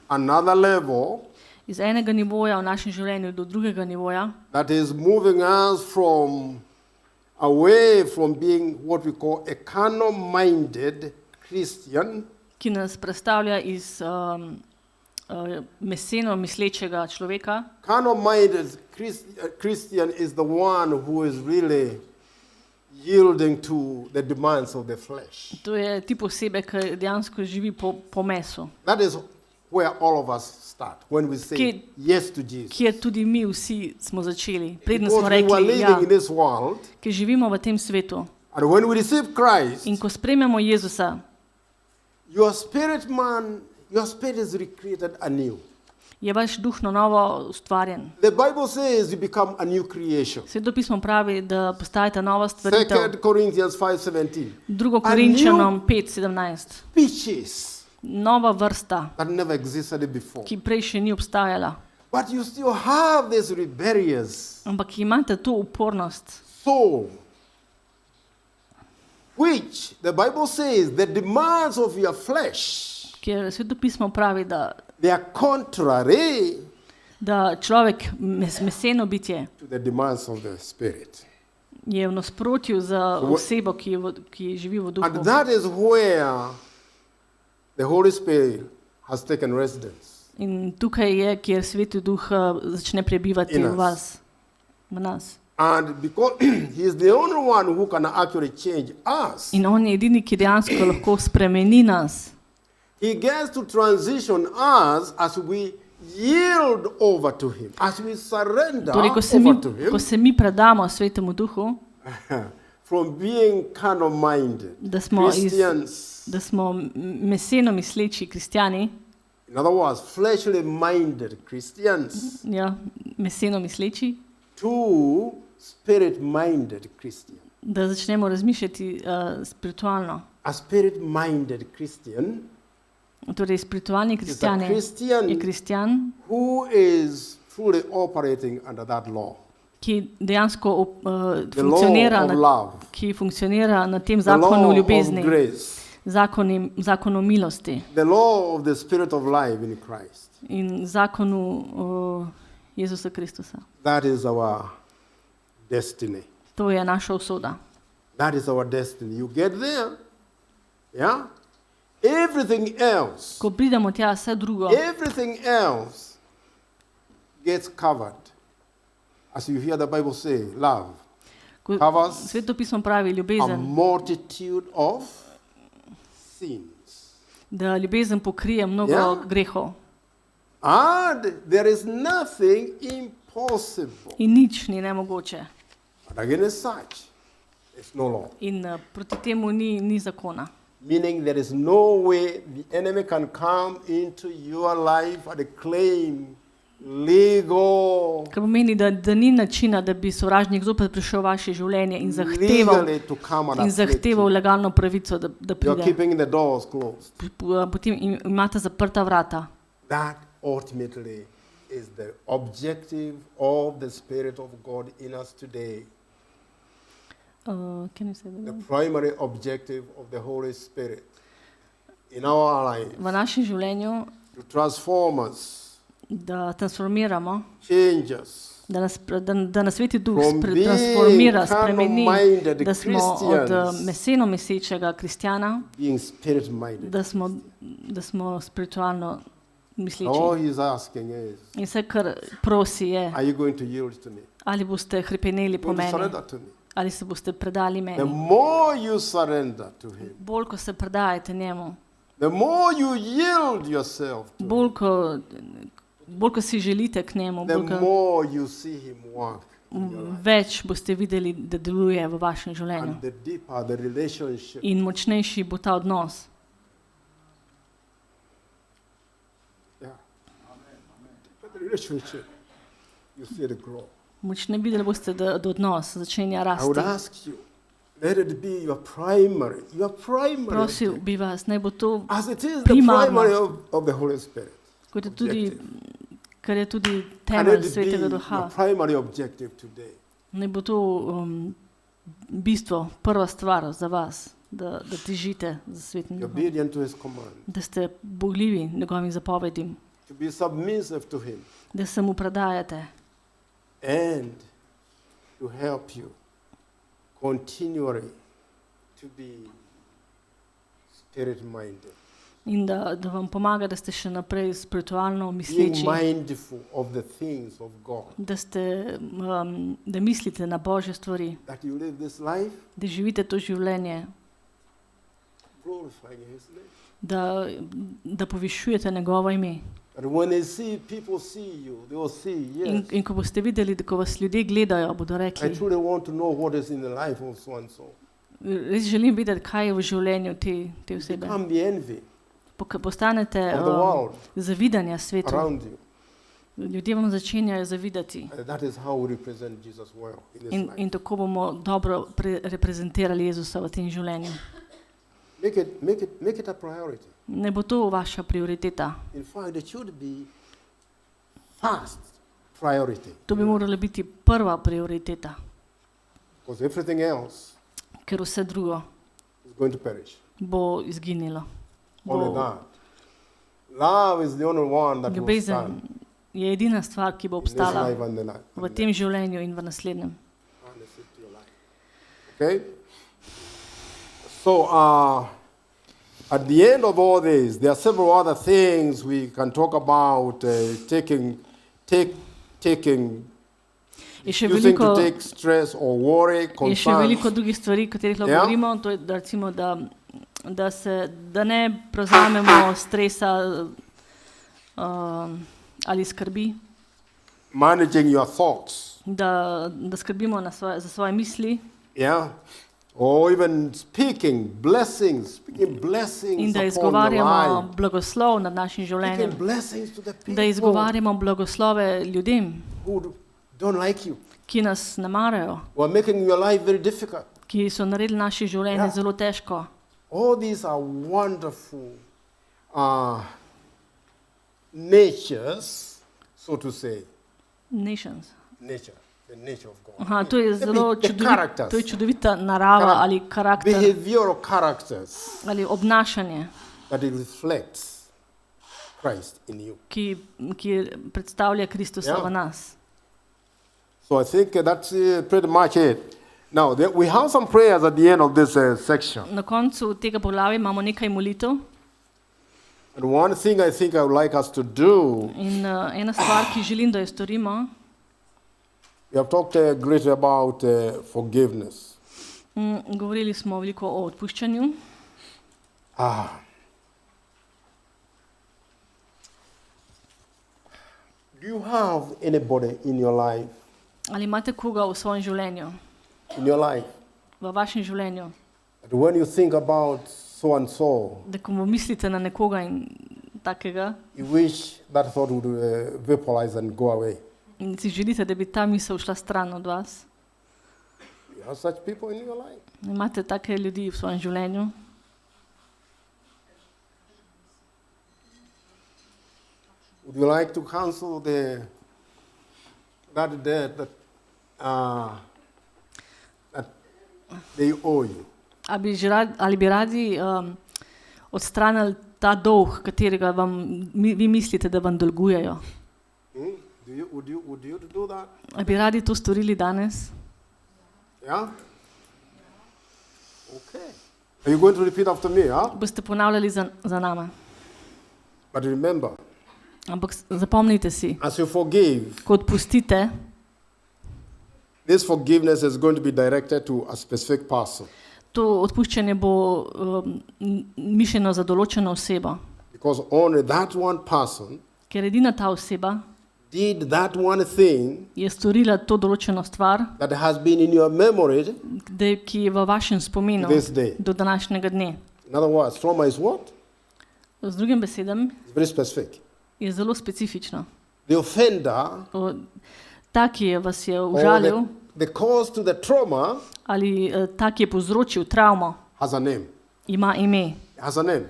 another level, iz enega nivoja v našem življenju do drugega nivoja, that is moving us away from being what we call a carnal-minded Christian ki nas predstavlja iz meseno mislečega človeka. Carnal-minded Christian is the one who is really yielding to the demands of the flesh. To je tip osebe, ki dejansko živi po mesu. That is where all of us start when we say yes to Jesus. Kjer tudi mi vsi smo začeli. Preden Because smo we were rekli ja, living in this world, ki živimo v tem svetu. and when we receive Christ, In ko sprejmemo Jezusa, your spirit is recreated anew. je vaš duh na novo ustvarjen. The Bible says you become a new creation. Svetopismo pravi, da postajate nova stvaritev. 2 Corinthians 5:17. 2. Korinčanom 5:17. Species Nova vrsta, that never existed before. ki prej še ni obstajala. But you still have this rebellious Ampak imate to upornost, soul, which the Bible says the demands of your flesh, ker Svetopismo pravi, they are contrary da človek, meseno bitje, to the demands of the Spirit. je v nasprotju z osebo, ki živi v duhu. And that is where the Holy Spirit has taken residence. In tukaj je, kjer Sveti Duh začne prebivati In v us. vas, v nas. And because he is the only one who can actually change us, In on je edini, ki dejansko lahko spremeni nas. he gets to transition us as we yield over to him, as we surrender Torej, over to him, ko se mi predamo Svetemu Duhu, from being carnal-minded da smo iz Christians da smo meseno misleči kristjani, in other words, fleshly minded Christians, ja, meseno misleči, to spirit minded Christians. da začnemo razmišljati spiritualno. A spirit minded Christian Torej, spiritualni is a kristjan je Christian kristjan, who is truly operating under that law, ki dejansko the law funkcionira of na, love, ki funkcionira na tem the law zakonu of ljubezni, grace, zakonu milosti the law of the spirit of life in Christ. in zakonu Jezusa Kristusa. That is our destiny. To je naša usoda. That is our destiny. You get there, yeah? Everything else, Ko pridemo tja, vse drugo, everything else gets covered. As you hear the Bible say, love ko covers Svetopismo pravi a ljubezen, multitude of sins. da ljubezen pokrije mnogo Ja. grehov And there is nothing impossible. in nič ni nemogoče. But again, as such, it's no law. In proti temu ni zakona. Meaning there is no way the enemy can come into your life and claim legal, Kar pomeni, da ni načina, da bi sovražnik zopet prišel v vaše življenje in legally to come and afflict zahteval you. legalno pravico, da You're pride. keeping the doors closed. Potem imate zaprta vrata. That ultimately is the objective of the Spirit of God in us today. Can you say The that? primary objective of the Holy Spirit in our life V našem življenju, to transform us, da transformiramo, change us da nas Sveti Duh from being transformira, spremeni, carnal-minded da smo od Christians, meseno misečega kristjana, being spirit-minded. da smo spiritualno All misleči. he's asking is, In vse, kar prosi je, are you going to yield to me? ali boste hrepeneli po Going to meni, surrender to me? ali se boste predali The meni. more you surrender to him, Bolj, ko se predajete njemu, the more you yield yourself to him, bolj, ko si želite k njemu, the bolj, ko more you see him work in your life. več boste videli, da deluje v vašem življenju. And the deeper the relationship, In močnejši bo ta odnos. yeah. But the relationship, you see it grow. Močne videli boste, da odnos začenja I would rasti. ask you, let it be your primary Prosil objective, bi vas, naj bo to, as it is the primarno. primary of the Holy Spirit. kot je tudi, Objective. kar je tudi And temelj let it be Svetega your Duha. primary objective today. Naj bo to bistvo, prva stvar za vas, da težite za Svetim Be Duhom. obedient to his command, Da ste bogljivi njegovim zapovedim, to be submissive to him, da se mu predajate and to help you continually to be spirit-minded, in da vam pomaga, da ste še naprej spiritualno being misleči, mindful of the things of God, da mislite na Božje stvari, that you live this life da živite to življenje, glorifying his name. da povišujete njegovo ime. And when people see you, they will see, yes, In ko boste videli, da ko vas ljudje gledajo, bodo I rekli, truly want to know what is in the life of so and so. res želim videti, kaj je v življenju te osebe. Become the envy Postanete of the world zavidanja svetu. around you. Ljudje vam začenjajo zavidati. And that is how we represent Jesus well in this life. In tako bomo dobro reprezentirali Jezusa v tem življenju. Make it a priority. Ne bo to vaša prioriteta. In fact, it should be first priority. To bi morala biti prva prioriteta, Because everything else ker vse drugo is going to perish. bo izginilo. Only that. Love is the only one that will Ljubezen stand je edina stvar, ki bo in this obstala life and the life. v tem življenju in v naslednjem. Okay? So, at the end of all this, there are several other things we can talk about, taking, Je še using veliko, to take stress or worry, je še veliko concerns. drugih stvari, o katerih lahko Ja. govorimo. To je, da recimo, da ne prevzamemo stresa ali skrbi, Managing your thoughts. da skrbimo za svoje misli, Yeah. or even speaking blessings In da upon your izgovarjamo life. blagoslov nad našim življenjem. Speaking blessings to the Da people izgovarjamo blagoslove ljudem, who don't like you, ki nas ne marajo, who are making your life very difficult. ki so naredili naše življenje Ja. zelo težko. All these are wonderful natures, so to say. Nations. Nature, the nature of God. Aha, to je zelo The characters. to je čudovita narava ali karakter Behavioral characters ali obnašanje, that it reflects Christ in you. ki predstavlja Kristusa Ja. v nas. So I think that's pretty much it. Now, we have some prayers at the end of this section. Na koncu tega poglavja imamo nekaj molitev And one thing I think I would like us to do, in ena stvar, ki želim, da jo storimo, we have talked greatly about forgiveness. Govorili smo veliko o odpuščanju. Do you have anybody in your life? Ali imate koga v svojem življenju, In your life, v vašem življenju, that when you think about so and so, da ko mislite na nekoga in takega you wish that thought would vaporize and go away. in si želite, da bi ta misel šla stran od vas? You have such people in your life. Imate take ljudi v svojem življenju? Would you like to cancel that debt that they owe you? Ali bi radi odstranili ta dolg, katerega vi mislite, da vam dolgujejo? Would you do that? Ali bi radi to storili danes? Yeah? Okay. Are you going to repeat after me? Huh? Boste ponavljali za nama. But remember, Ampak zapomnite si, as you forgive, ko odpustite, this forgiveness is going to be directed to a specific person. to odpuščanje bo mišljeno za določeno osebo. Because only that one person Ker edina ta oseba did that one thing je storila to določeno stvar, that has been in your memory ki je v vašem spominu this day. do današnjega dne. In other words, trauma is what? Z drugim besedami It's very specific. je zelo specifično. The offender, Ta, ki vas je or užalil, the cause to the trauma, ali ta, ki je povzročil travmo, has a name. ima ime. Has a name.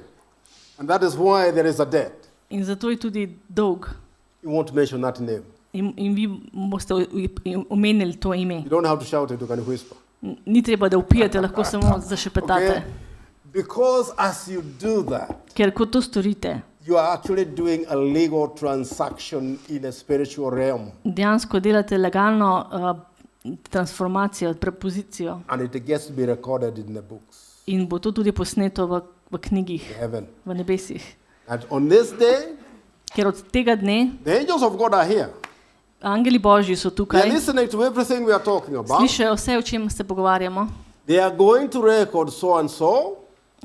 And that is why there is a debt. In zato je tudi dolg. You won't mention that name. In vi boste omenili to ime. You don't have to shout it, you can whisper. Ni treba, da vpijete, lahko samo zašepetate. Okay? Because as you do that, Ker ko to storite, you are actually doing a legal transaction in a spiritual realm. dejansko delate legalno transformacijo, prepozicijo And it gets to be recorded in the books, in bo to tudi posneto v knjigih, in heaven. v nebesih. And on this day, Ker od tega dne the angels of God are here. angeli Božji so They are tukaj, listening to everything we are talking about. slišajo vse, o čem se pogovarjamo. They are going to record so and so.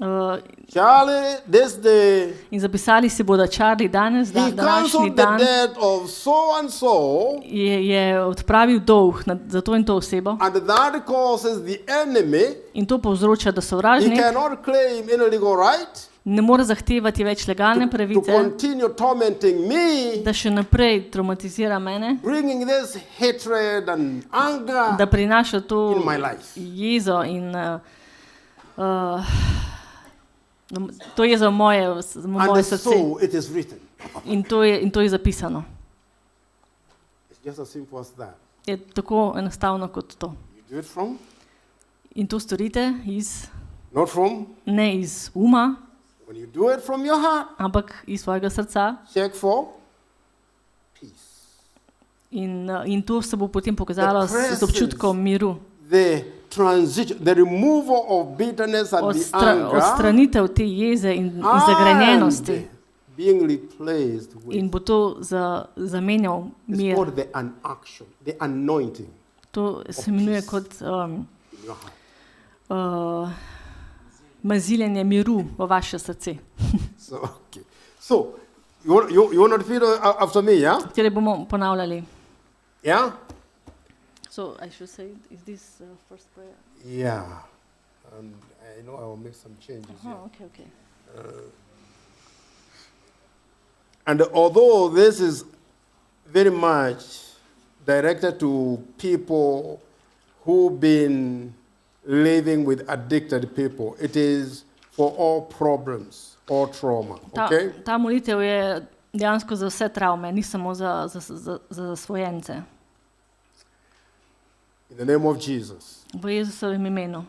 Uh, Charlie, this day, in zapisali si bodo Charlie danes, he današnji cancelled the dan, debt of so and so, je odpravil dolg za to in to osebo and that causes the enemy, in to povzroča, da he sovražnik cannot claim any legal right ne more zahtevati več legalne to pravice, continue tormenting me, da še naprej traumatizira mene, bringing this hatred and anger da prinaša to in my life. jezo in to jezo v moje And srce. so it is written. In to je zapisano. It's just as simple as that. Je tako enostavno kot to. You do it from, In to storite not from, ne iz uma, when you do it from your heart, ampak iz svojega srca. check for peace. In to se bo potem pokazalo The z občutkom miru. The transition, the removal of bitterness and the anger, Odstranitev te jeze in zagrenjenosti. and being replaced with, In bo to zamenjal it's mir. called the unaction, the anointing To se imenuje kot in your heart. maziljenje miru v vaše srce. So, okay. So, you want to repeat after me, yeah? Katere bomo ponavljali. Yeah? So, I should say, is this first prayer? Yeah. And I know I will make some changes here. Okay. And although this is very much directed to people who've been living with addicted people, it is for all problems, all trauma. Okay? Ta molitev je dejansko za vse travme, ni samo za zasvojence. In the name of Jesus, V Jezusovem imenu.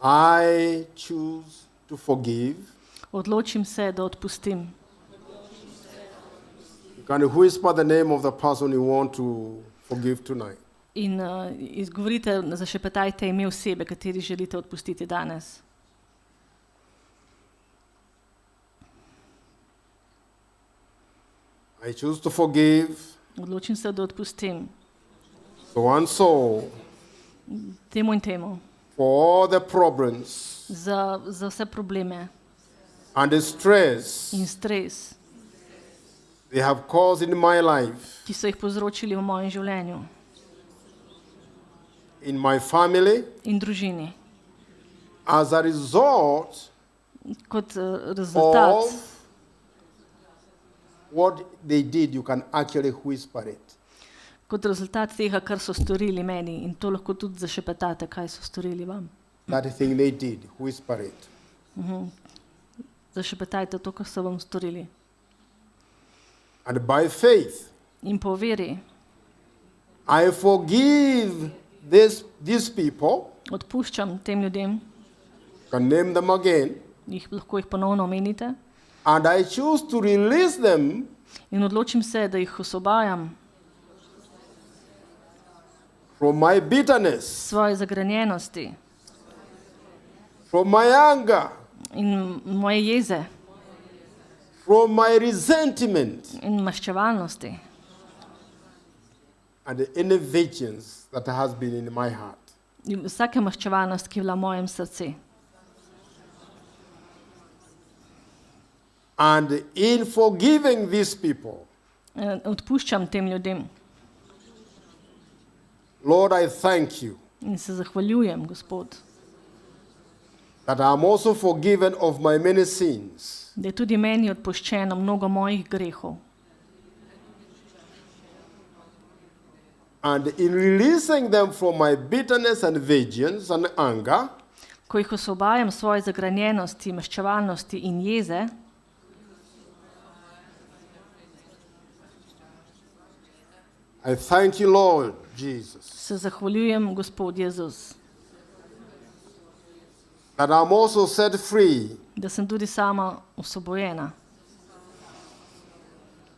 I choose to forgive. Odločim se, da odpustim. You can whisper the name of the person you want to forgive tonight. In izgovorite, zašepetajte ime osebe, kateri želite odpustiti danes. I choose to forgive Odločim se, da odpustim so and so temu in temu. for all the problems Za vse probleme and the stress in stres, they have caused in my life, ki so jih povzročili v mojem življenju in my family. in družini. As a result Kot rezultat of what they did, you can actually whisper it. tega, kar so storili meni, in to lahko tudi zašepetate, kaj so storili vam. That thing they did, whisper it. Zašepetajte to, kar so vam storili. And by faith, In po veri I forgive these people, odpuščam tem ljudem, can name them again, lahko jih ponovno omenite, and I choose to release them in odločim se, da jih osvobajam from my bitterness, svoje zagrenjenosti from my anger, in moje jeze from my resentment, in maščevalnosti and any vengeance that has been in my heart. in vsake maščevalnost, ki je bila v mojem srcu. And in forgiving these people, Odpuščam tem ljudem Lord, I thank you in se zahvaljujem, Gospod, that I'm also forgiven of my many sins. da je tudi meni odpuščeno mnogo mojih grehov. And in releasing them from my bitterness and vengeance and anger, Ko jih osvobajam svoje zagrenjenosti, maščevalnosti in jeze, I thank you, Lord Jesus, se zahvaljujem, Gospod Jezus, that I'm also set free da sem tudi sama osvobojena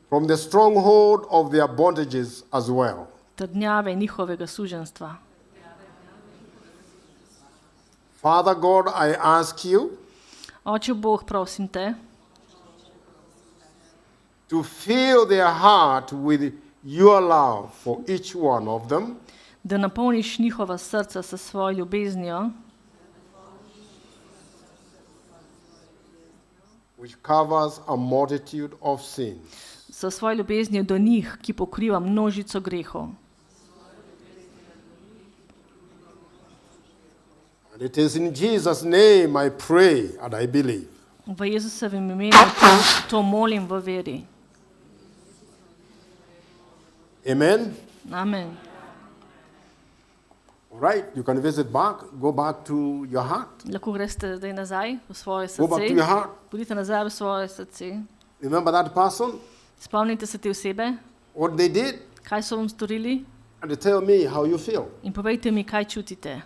from the stronghold of their bondages as well. trdnjave njihovega suženjstva. Father God, I ask you Oče Bog, prosim te, to fill their heart with your love for each one of them, da napolniš njihova srca s svojo ljubeznijo, which covers a multitude of sins. s svojo ljubeznijo do njih, ki pokriva množico grehov. And it is in Jesus' name I pray and I believe. V Jezusovem imenu to molim v veri. Amen. Amen. All right, you can visit back, go back to your heart. Lahko greste zdaj nazaj v svoje Go back to your srce. heart. Pojdite nazaj v svoje srce. Remember that person, Spomnite se te osebe, what they did, kaj so vam storili, and tell me how you feel. in povejte mi, kaj čutite.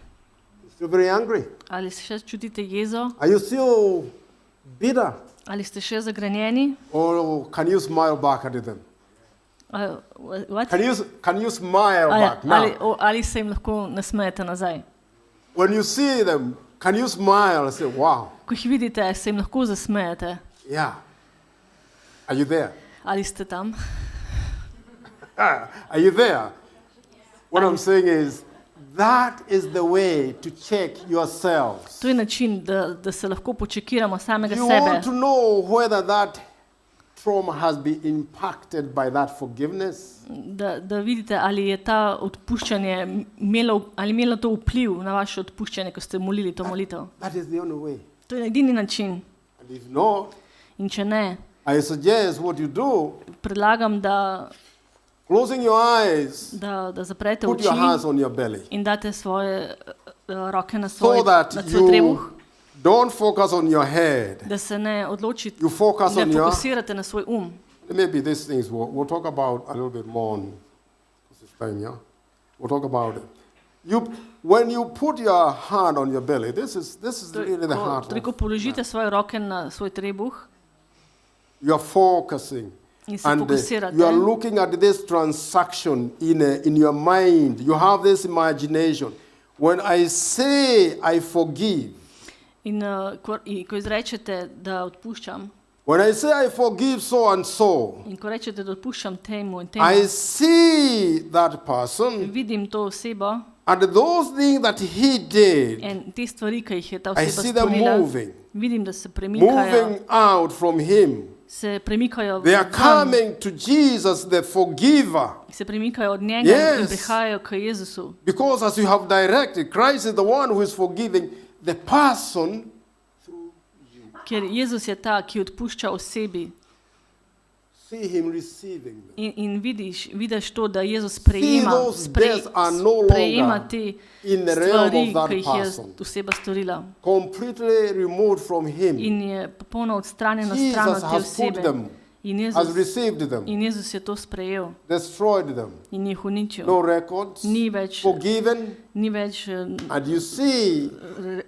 Still very angry? Ali še čutite jezo, Are you still bitter? ali ste še zagrenjeni? Or can you smile back at them? What? Can you smile back now? Ali se jim lahko nasmejete nazaj? When you see them, can you smile and say, wow, Ko jih vidite, se jim lahko zasmejete. yeah. Are you there? Ali ste tam? Are you there? What I'm saying is, that is the way to check yourselves. To je način, da se lahko počekiramo samega You sebe. want to know whether that trauma has been impacted by that forgiveness. Da vidite, ali je ta odpuščanje imelo to vpliv na vaše odpuščanje, ko ste molili to molitev. That is the only way. To je edini način. And if not, In če ne, I suggest what you do, predlagam, da closing your eyes, zaprete put oči your hands on your belly in date svoje roke na so svoj that trebuh, you don't focus on your head. da se ne odločite, You focus on ne your... fokusirate na svoj Maybe these things we'll talk about a little bit more on this time, yeah? We'll talk about it. When you put your hand on your belly, this is really the heart Torej, ko of položite svoje roke na svoj trebuh you're focusing. in se And fokusirate, you are looking at this transaction in your mind. You have this imagination. When I say I forgive, in ko izrečete, da odpuščam, when I say I forgive so and so, in ko rečete, da odpuščam temu in temu, I see that person vidim to osebo and those things that he did, in te stvari, ki jih je ta I oseba see them storila, moving, vidim, da se premikajo, moving out from him. se premikajo They are ven, coming to Jesus, the forgiver. se premikajo od njega in Yes. prihajajo k Jezusu. Because as you have directed, Christ is the one who is forgiving the person. Ker Jezus je ta, ki odpušča osebi. See him receiving them. In vidiš to, da Jezus sprejema those deaths are no longer te in the realm stvari, of that ki jih je person. oseba storila. Completely removed from him. In je popolno odstranjena Jesus stran od te has put osebe. them, In has Jezus, received them, in Jezus je to sprejel destroyed them. in jih uničil. No records, Ni več forgiven. And you see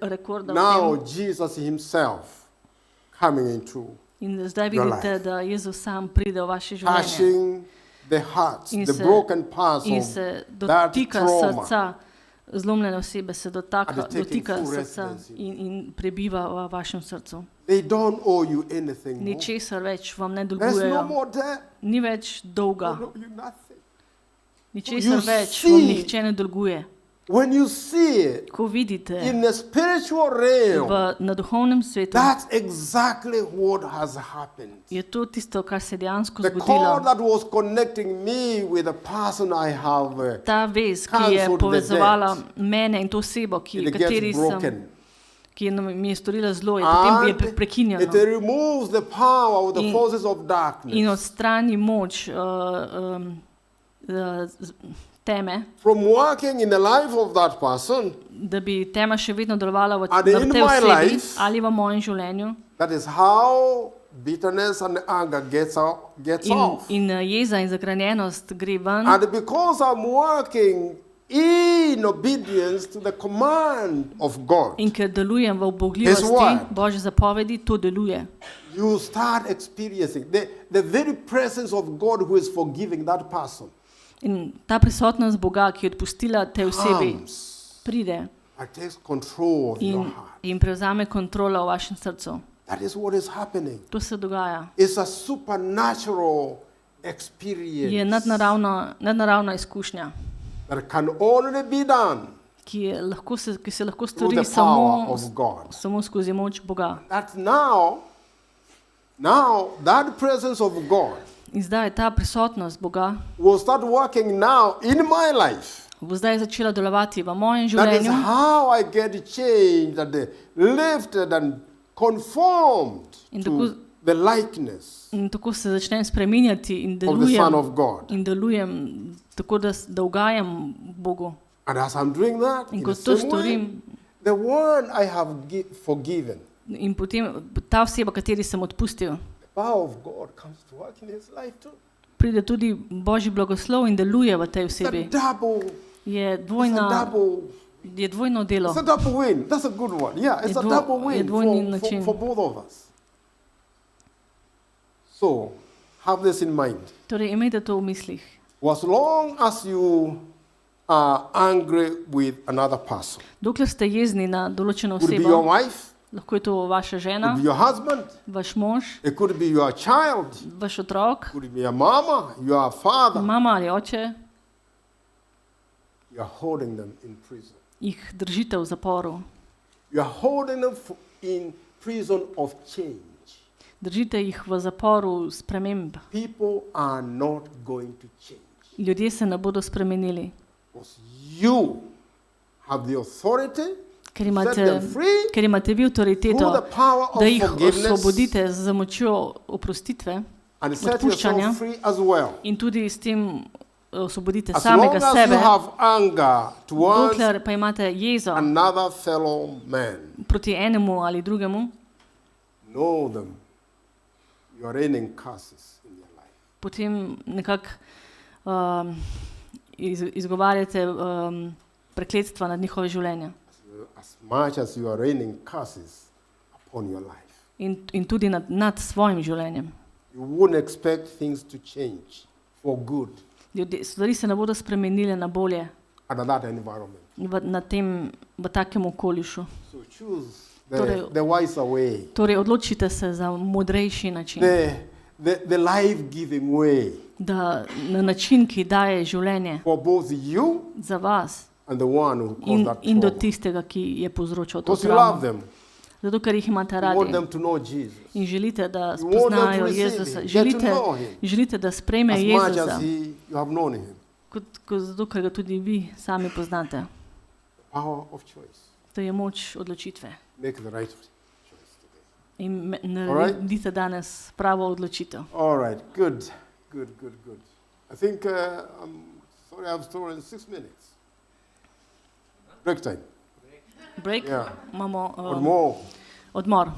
rekorda o now tem. Jesus himself coming into In zdaj your vidite, life. da Jezus sam pride v vaše življenje touching the hearts, In the se- broken parts in of se that dotika trauma. srca, zlomljene osebe se And they take dotika full srca residence in in prebiva v vašem srcu. They don't owe you anything more. Ničesar več vam ne There's no dolgujejo, more debt. ni več dolga, No, you nothing. ničesar You več vam see- nihče ne dolguje. When you see it Ko vidite in the spiritual realm, na duhovnem svetu, that's exactly what has happened. je to tisto, kar se je dejansko The cord zgodilo. that was connecting me with the person I have, Ta vez, ki je cancelled the povezovala debt. mene in to osebo, it kateri gets sem, broken. ki mi je storila zlo, je potem je And prekinjeno. it removes the power of the In- forces of In darkness odstrani moč teme, from working in the life of that person. da bi tema še vedno delovala v And na in tej my osebi life- ali v mojem življenju. That is how bitterness and anger gets off. In jeza in zagranjenost gre ven. And because I'm working in obedience to the command of God, In ker delujem v His ubogljivosti word. Božje zapovedi, to deluje. you start experiencing the very presence of God who is forgiving that person. In ta prisotnost Boga, ki je odpustila tej osebi, Comes pride and takes control of your heart. in prevzame kontrolo v vašem srcu. That is what is happening. To se dogaja. It's a supernatural Je experience nadnaravna izkušnja, that can only be done ki se lahko through stori the power samo, of God. samo skozi moč Boga. That now that presence of God In zdaj ta prisotnost Boga will start working now in my life. bo zdaj začela delovati v mojem That is življenju how I get changed and lifted and conformed In to tako- the likeness in tako se začnem spreminjati in of the Son delujem, of God. tako, da ugajam Bogu. And as I'm doing that, In in ko the to same way, storim, the one I have forgiven, in potem ta oseba, kateri sem odpustil, the power of God comes to work in his life too. pride tudi Božji blagoslov in deluje v tej It's a osebi. double, Je it's a dvojno delo. It's a double win. That's a good one. Yeah, it's a double win dvojni način. for both of us. So, have this in mind. Torej, imejte to v mislih. As long as you are angry with another person, Dokler ste jezni na določeno could be your osebo, wife, lahko je to vaša žena, could be your husband, vaš mož, it could be your child, vaš otrok, could be your mama, your father. mama ali oče, You are holding them in prison. jih držite v zaporu. You are holding them in prison of change. Držite jih v zaporu sprememb. People are not going to change. Ljudje se ne bodo spremenili. Because you have the authority Ker to set imate, them free ker imate vi avtoriteto, through the power of da jih forgiveness osvobodite z močjo oprostitve and set odpuščanja yourself free as well. in tudi s tem osvobodite As long samega as sebe, you have anger towards dokler pa imate jezo another fellow man, proti enemu ali drugemu, know them. You are raining curses in your life. potem nekako izgovarjate prekletstva nad njihove življenja. As much as you are raining curses upon your life. In tudi nad svojim življenjem. You wouldn't expect things to change for good Stvari se ne bodo spremenile na bolje under that environment. v takem okolišu. So choose Torej- the wiser way, Torej odločite se za modrejši način. the life-giving way Da na način, ki daje življenje for both you za vas and the one who caused that in do trouble. tistega, ki je povzročal to Because you love travmo. them. Zato, ker jih imate You want radi them to know Jesus in želite, da You want them spoznajo to receive Jezusa. him, get to know him. Želite, da sprejme as much Jezusa, as you have known him. zato, ker ga tudi vi sami poznate. Power of choice. To je moč odločitve. Make the right choice today. In Alright. naredite danes pravo odločitev. All right, good. I think, sorry, I've stolen 6 minutes. Break time. Break, Yeah. imamo Or more. odmor.